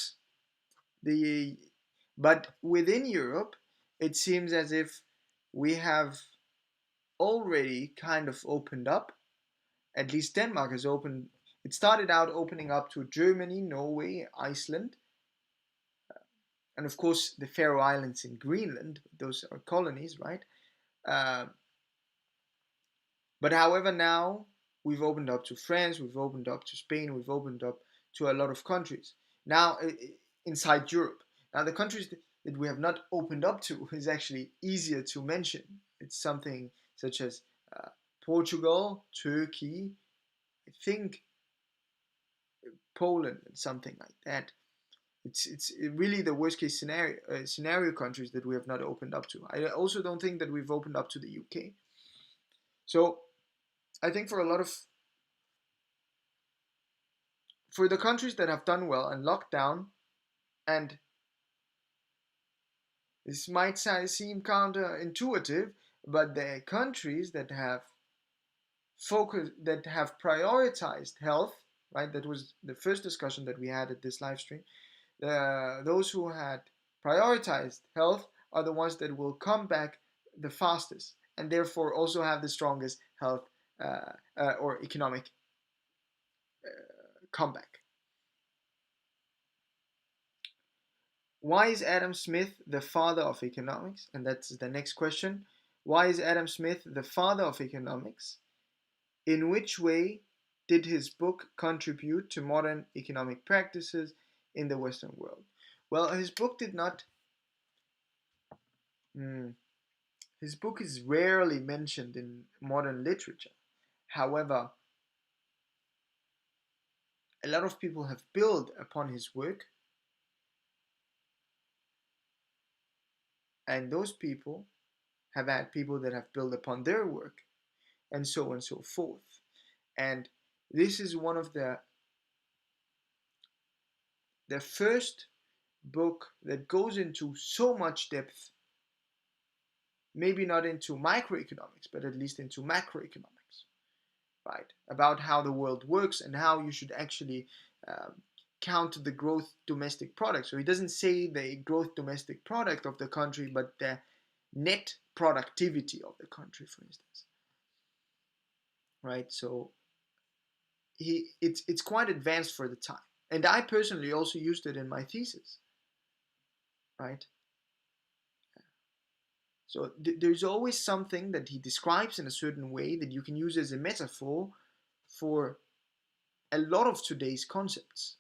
The But within Europe, it seems as if we have already kind of opened up. At least Denmark has opened. It started out opening up to Germany, Norway, Iceland, and of course the Faroe Islands in Greenland. Those are colonies, right? Uh, but however, now we've opened up to France, we've opened up to Spain, we've opened up to a lot of countries. Now, inside Europe. Now, the countries that we have not opened up to is actually easier to mention. It's something such as uh, Portugal, Turkey, I think Poland, and something like that. It's really the worst case scenario countries that we have not opened up to. I also don't think that we've opened up to the UK. So I think for the countries that have done well and locked down, and this might seem counterintuitive, but the countries that have prioritized health, right? That was the first discussion that we had at this live stream. Those who had prioritized health are the ones that will come back the fastest and therefore also have the strongest health or economic comeback. Why is Adam Smith the father of economics? And that's the next question. Why is Adam Smith the father of economics? In which way did his book contribute to modern economic practices in the Western world? Well, his book did not. Hmm, his book is rarely mentioned in modern literature. However, a lot of people have built upon his work, and those people have had people that have built upon their work, and so on and so forth. And this is one of the first book that goes into so much depth, maybe not into microeconomics, but at least into macroeconomics, right? About how the world works and how you should actually um, count the growth domestic product. So he doesn't say the growth domestic product of the country, but the net productivity of the country, for instance, right? So it's quite advanced for the time, and I personally also used it in my thesis, right? So there's always something that he describes in a certain way that you can use as a metaphor for a lot of today's concepts.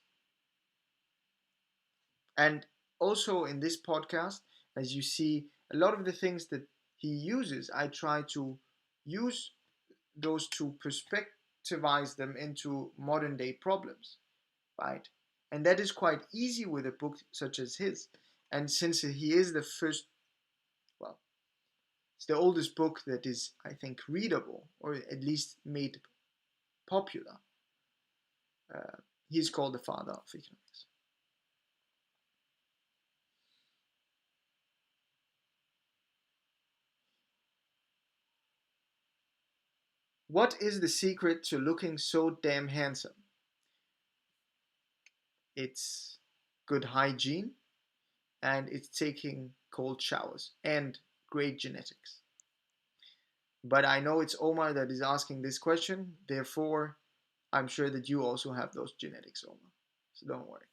And also in this podcast, as you see, a lot of the things that he uses, I try to use those to perspectivize them into modern day problems, right? And that is quite easy with a book such as his. And since he is the first, well, it's the oldest book that is, I think, readable or at least made popular. Uh, he's called the father of economics. What is the secret to looking so damn handsome? It's good hygiene and it's taking cold showers and great genetics. But I know it's Omar that is asking this question, therefore, I'm sure that you also have those genetics, Omar. So don't worry.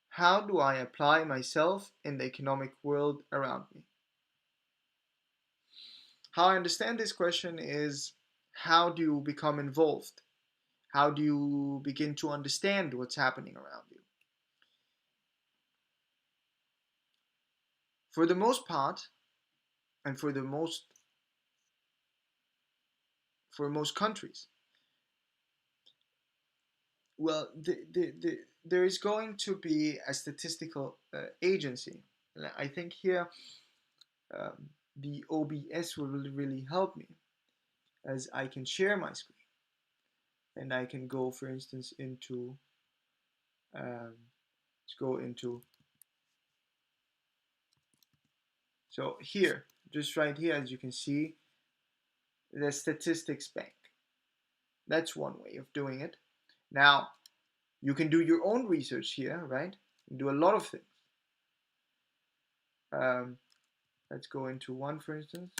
How do I apply myself in the economic world around me? How I understand this question is, how do you become involved? How do you begin to understand what's happening around you? For the most part, and for most countries, well, there is going to be a statistical agency. I think here um, the OBS will really help me, as I can share my screen and I can go, for instance, into let's go into, so here, just right here, as you can see, the statistics bank. That's one way of doing it. Now, you can do your own research here, right? Do a lot of things. Um, let's go into one, for instance.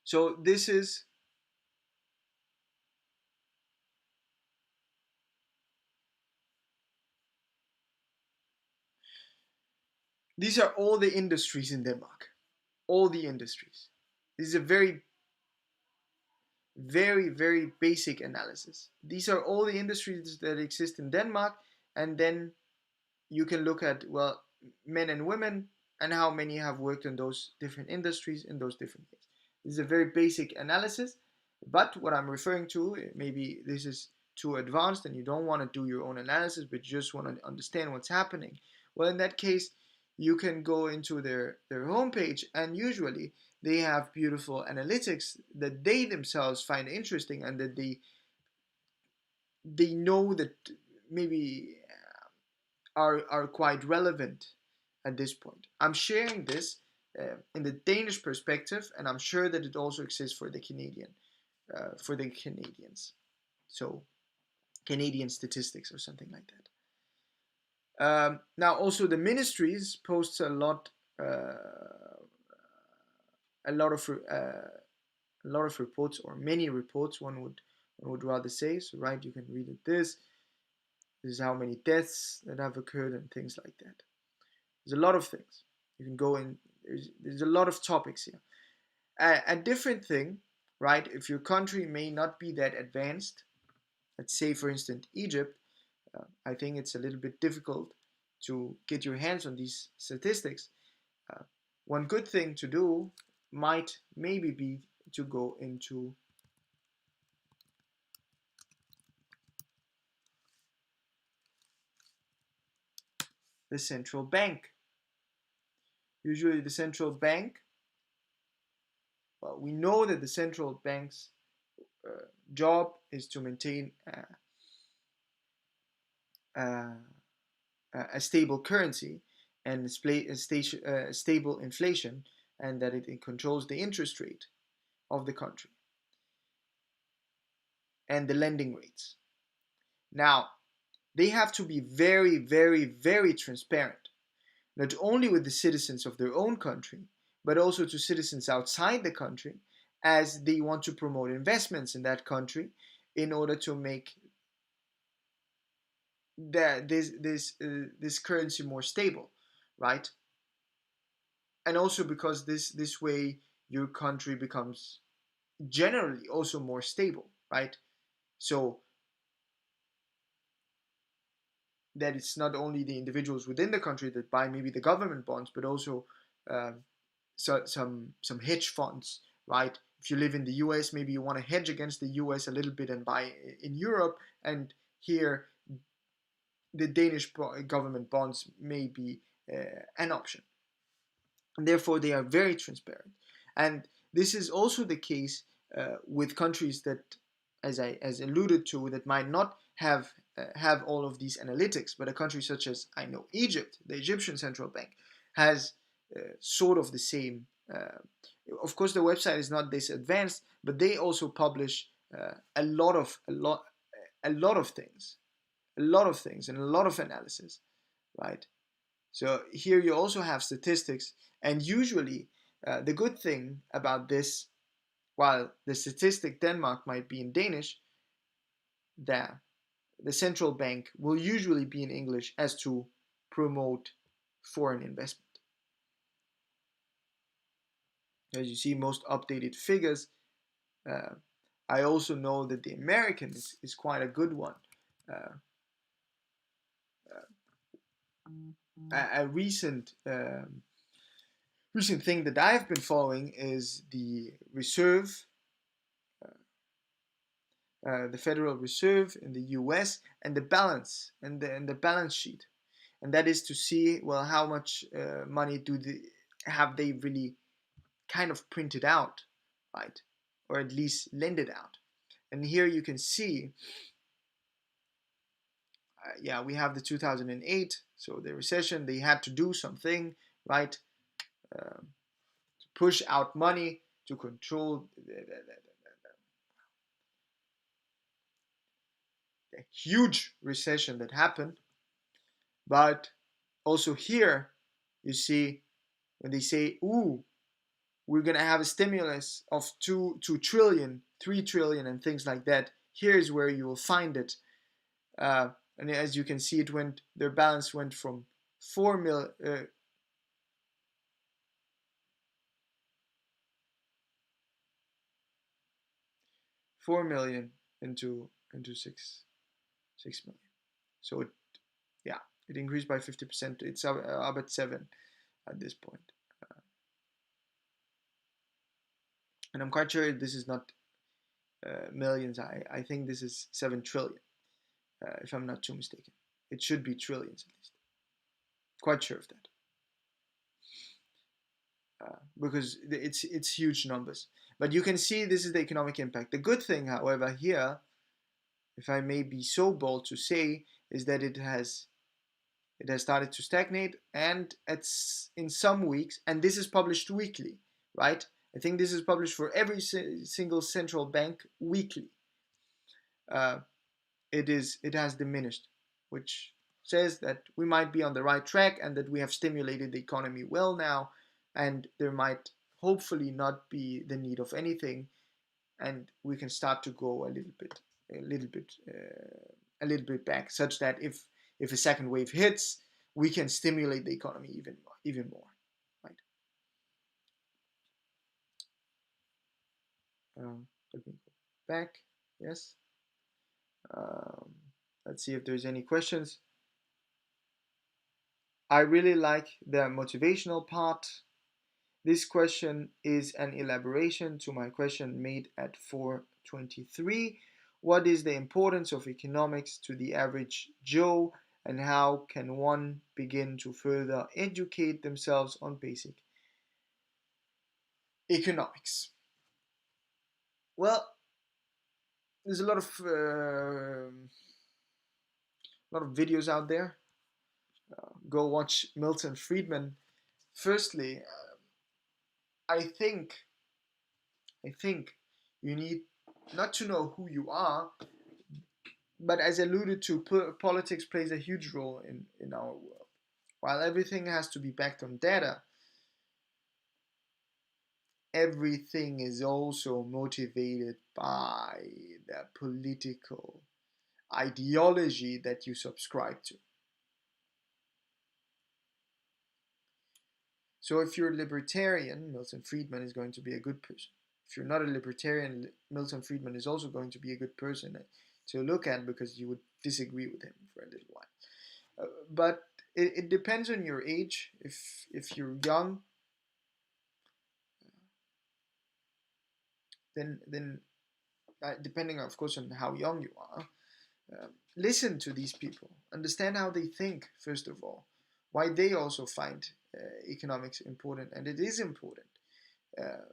So these are all the industries in Denmark. All the industries. This is a very, very basic analysis. These are all the industries that exist in Denmark, and then you can look at, well, men and women and how many have worked in those different industries in those different years. This is a very basic analysis, but what I'm referring to, maybe this is too advanced and you don't want to do your own analysis, but you just want to understand what's happening. Well, in that case, you can go into their homepage, and usually they have beautiful analytics that they themselves find interesting and that they they know that maybe are quite relevant at this point. I'm sharing this in the Danish perspective, and I'm sure that it also exists for the Canadians. So Canadian statistics or something like that. Now, also the ministries posts a lot of reports, or many reports. One would rather say. So, right, you can read it. This is how many deaths that have occurred and things like that. There's a lot of things you can go in. There's a lot of topics here. A different thing, right? If your country may not be that advanced, let's say for instance Egypt, I think it's a little bit difficult to get your hands on these statistics. Uh, One good thing to do might maybe be to go into the central bank. Usually, the central bank, well, we know that the central bank's job is to maintain uh, a stable currency and stable inflation, and that it controls the interest rate of the country and the lending rates. Now, they have to be very, very, very transparent, not only with the citizens of their own country, but also to citizens outside the country, as they want to promote investments in that country in order to make this currency more stable, right? And also because this way your country becomes generally also more stable, right? So that it's not only the individuals within the country that buy maybe the government bonds, but also um, some hedge funds, right? If you live in the U.S., maybe you want to hedge against the U.S. a little bit and buy in Europe, and here the Danish government bonds may be an option. And therefore, they are very transparent. And this is also the case with countries that, as alluded to, that might not have all of these analytics, but a country such as, I know, Egypt, the Egyptian central bank, has sort of the same. Of course, the website is not this advanced, but they also publish a lot of things, and a lot of analysis, right? So here you also have statistics, and usually the good thing about this, while the statistic Denmark might be in Danish, the the central bank will usually be in English as to promote foreign investment. As you see, most updated figures. Uh, I also know that the American is quite a good one. Uh, a recent thing that I've been following is the Federal Reserve in the U.S. and the balance and the balance sheet, and that is to see, well, how much money have they really kind of printed out, right, or at least lended out. And here you can see, yeah, we have the 2008, so the recession. They had to do something, right, to push out money to control the huge recession that happened. But also here, you see, when they say, "Ooh, we're gonna have a stimulus of 2 trillion, 3 trillion, and things like that," here's where you will find it. And as you can see, their balance went from 4 million into 6 million. So yeah, it increased by 50%. It's up at 7 at this point. And I'm quite sure this is not millions. I think this is 7 trillion, if I'm not too mistaken. It should be trillions at least. Quite sure of that. Because it's huge numbers. But you can see this is the economic impact. The good thing, however, here, if I may be so bold to say, is that it has started to stagnate, and it's in some weeks, and this is published weekly, right? I think this is published for every single central bank weekly. Uh, it has diminished, which says that we might be on the right track and that we have stimulated the economy well now, and there might hopefully not be the need of anything, and we can start to go a little bit, a little bit back, such that if a second wave hits, we can stimulate the economy even more, right? Let me go back. Yes. Um, let's see if there's any questions. I really like the motivational part. This question is an elaboration to my question made at 423. What is the importance of economics to the average Joe, and how can one begin to further educate themselves on basic economics? Well, there's a lot of videos out there. Go watch Milton Friedman. Firstly, I think you need not to know who you are, but as alluded to, politics plays a huge role in our world. While everything has to be backed on data, everything is also motivated by the political ideology that you subscribe to. So if you're a libertarian, Milton Friedman is going to be a good person. If you're not a libertarian, Milton Friedman is also going to be a good person to look at, because you would disagree with him for a little while. But it depends on your age. If you're young, then depending of course on how young you are, listen to these people, understand how they think first of all, why they also find economics important, and it is important, uh,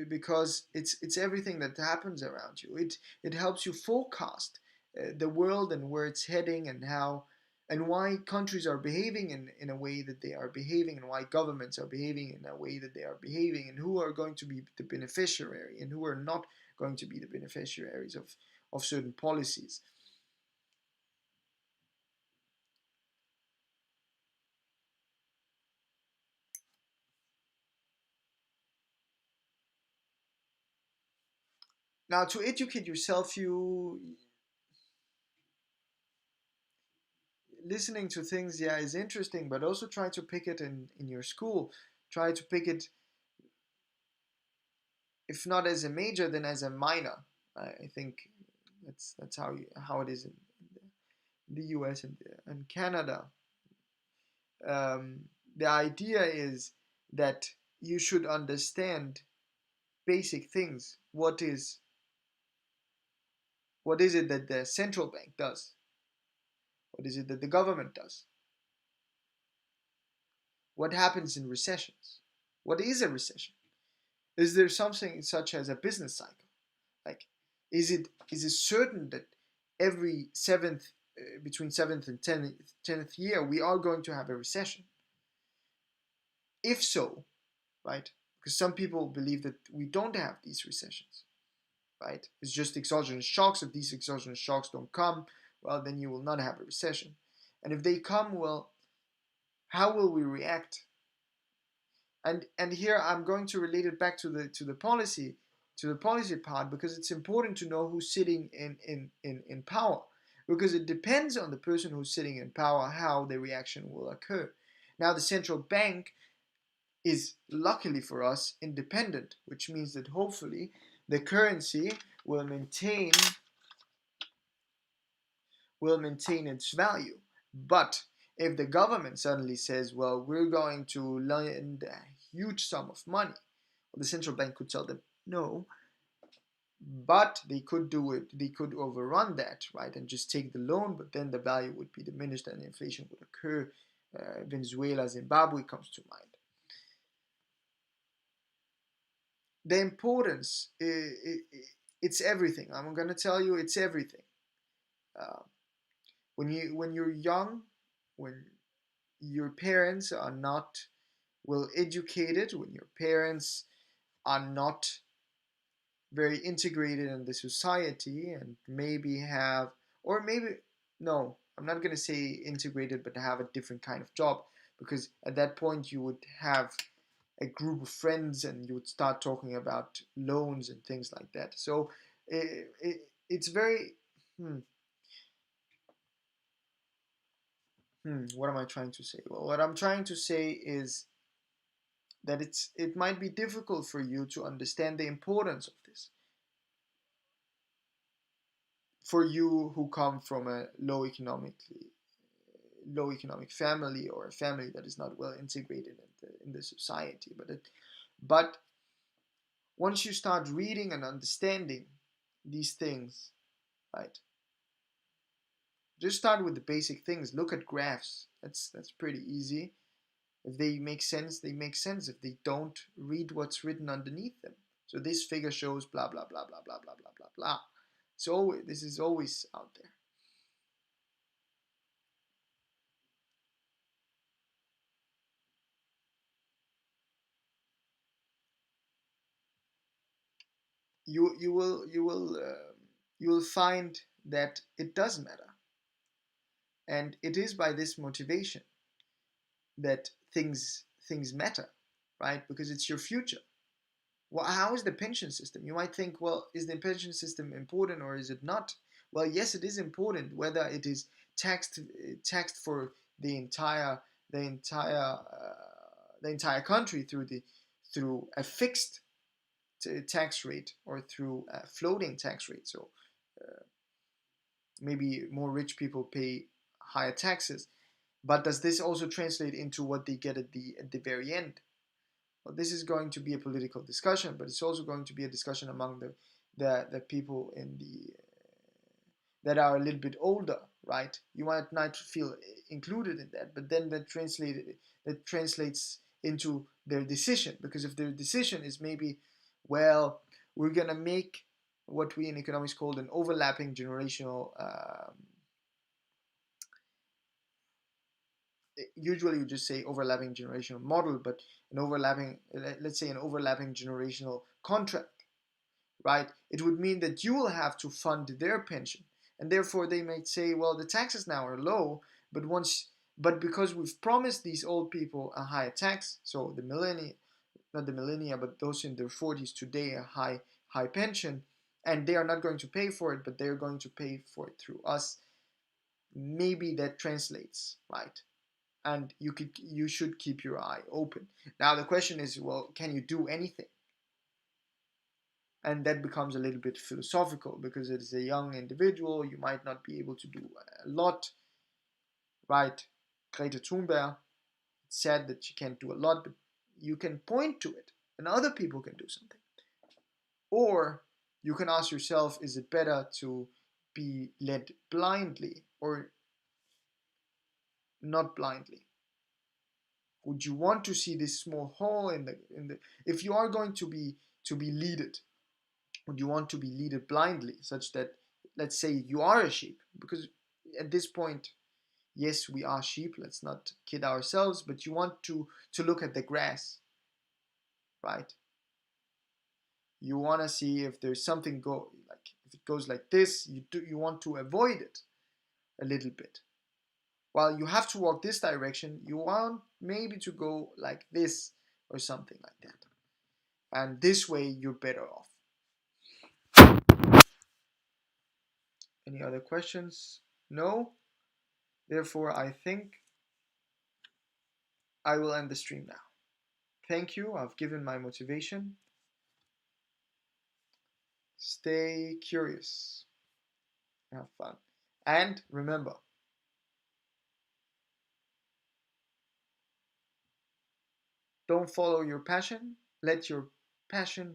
because it's everything that happens around you. It helps you forecast the world and where it's heading, and how and why countries are behaving in a way that they are behaving, and why governments are behaving in a way that they are behaving, and who are going to be the beneficiary and who are not going to be the beneficiaries of certain policies. Now, to educate yourself, you listening to things, yeah, is interesting, but also try to pick it in your school. Try to pick it, if not as a major, then as a minor. I think that's how it is in the U.S. and Canada. Um, the idea is that you should understand basic things. What is it that the central bank does? What is it that the government does? What happens in recessions? What is a recession? Is there something such as a business cycle? Like, is it certain that every between seventh and tenth year we are going to have a recession? If so, right? Because some people believe that we don't have these recessions, right? It's just exogenous shocks. If these exogenous shocks don't come, well, then you will not have a recession. And if they come, well, how will we react? And here I'm going to relate it back to the policy part, because it's important to know who's sitting in power, because it depends on the person who's sitting in power how the reaction will occur. Now, the central bank is, luckily for us, independent, which means that hopefully the currency will maintain its value. But if the government suddenly says, well, we're going to lend a huge sum of money, well, the central bank could tell them no, but they could do it, they could overrun that, right, and just take the loan, but then the value would be diminished and inflation would occur. Venezuela, Zimbabwe comes to mind. The importance, it's everything. I'm going to tell you, it's everything. Uh, when you're young, when your parents are not well educated, when your parents are not very integrated in the society and maybe have, or maybe, no, I'm not going to say integrated, but have a different kind of job, because at that point you would have a group of friends and you would start talking about loans and things like that. So it's very, hmm, what am I trying to say? Well, what I'm trying to say is that it might be difficult for you to understand the importance of this for you who come from a low economic family, or a family that is not well integrated in the society. But once you start reading and understanding these things, right? Just start with the basic things. Look at graphs. That's pretty easy. If they make sense, they make sense. If they don't, read what's written underneath them. So this figure shows blah blah blah blah blah blah blah blah blah. So this is always out there. You will find that it does matter, and it is by this motivation that things matter, right? Because it's your future. Well, how is the pension system? You might think, well, is the pension system important or is it not? Well, yes, it is important. Whether it is taxed for the entire the entire the entire country through a fixed tax rate, or through a floating tax rate. So uh, maybe more rich people pay higher taxes. But does this also translate into what they get at the very end? Well, this is going to be a political discussion, but it's also going to be a discussion among the people in the that are a little bit older, right? You might not feel included in that, but then that translates into their decision. Because if their decision is maybe, well, we're gonna make what we in economics call an overlapping generational. Usually, you just say overlapping generational model, but an overlapping, let's say, an overlapping generational contract, right? It would mean that you will have to fund their pension, and therefore they might say, well, the taxes now are low, but because we've promised these old people a higher tax, so the millennia, not the millennia, but those in their 40s today, a high pension, and they are not going to pay for it, but they're going to pay for it through us. Maybe that translates, right? And you should keep your eye open. Now the question is, well, can you do anything? And that becomes a little bit philosophical, because it is a young individual, you might not be able to do a lot, right? Greta Thunberg said that she can't do a lot, but you can point to it and other people can do something. Or you can ask yourself, is it better to be led blindly or not blindly? Would you want to see this small hole in the if you are going to be leaded, would you want to be leaded blindly, such that, let's say you are a sheep? Because at this point, yes, we are sheep, let's not kid ourselves, but you want to look at the grass, right? You want to see if there's something like, if it goes like this, you want to avoid it a little bit. While you have to walk this direction, you want maybe to go like this, or something like that. And this way you're better off. Any other questions? No? Therefore, I think I will end the stream now. Thank you. I've given my motivation. Stay curious. Have fun. And remember, don't follow your passion. Let your passion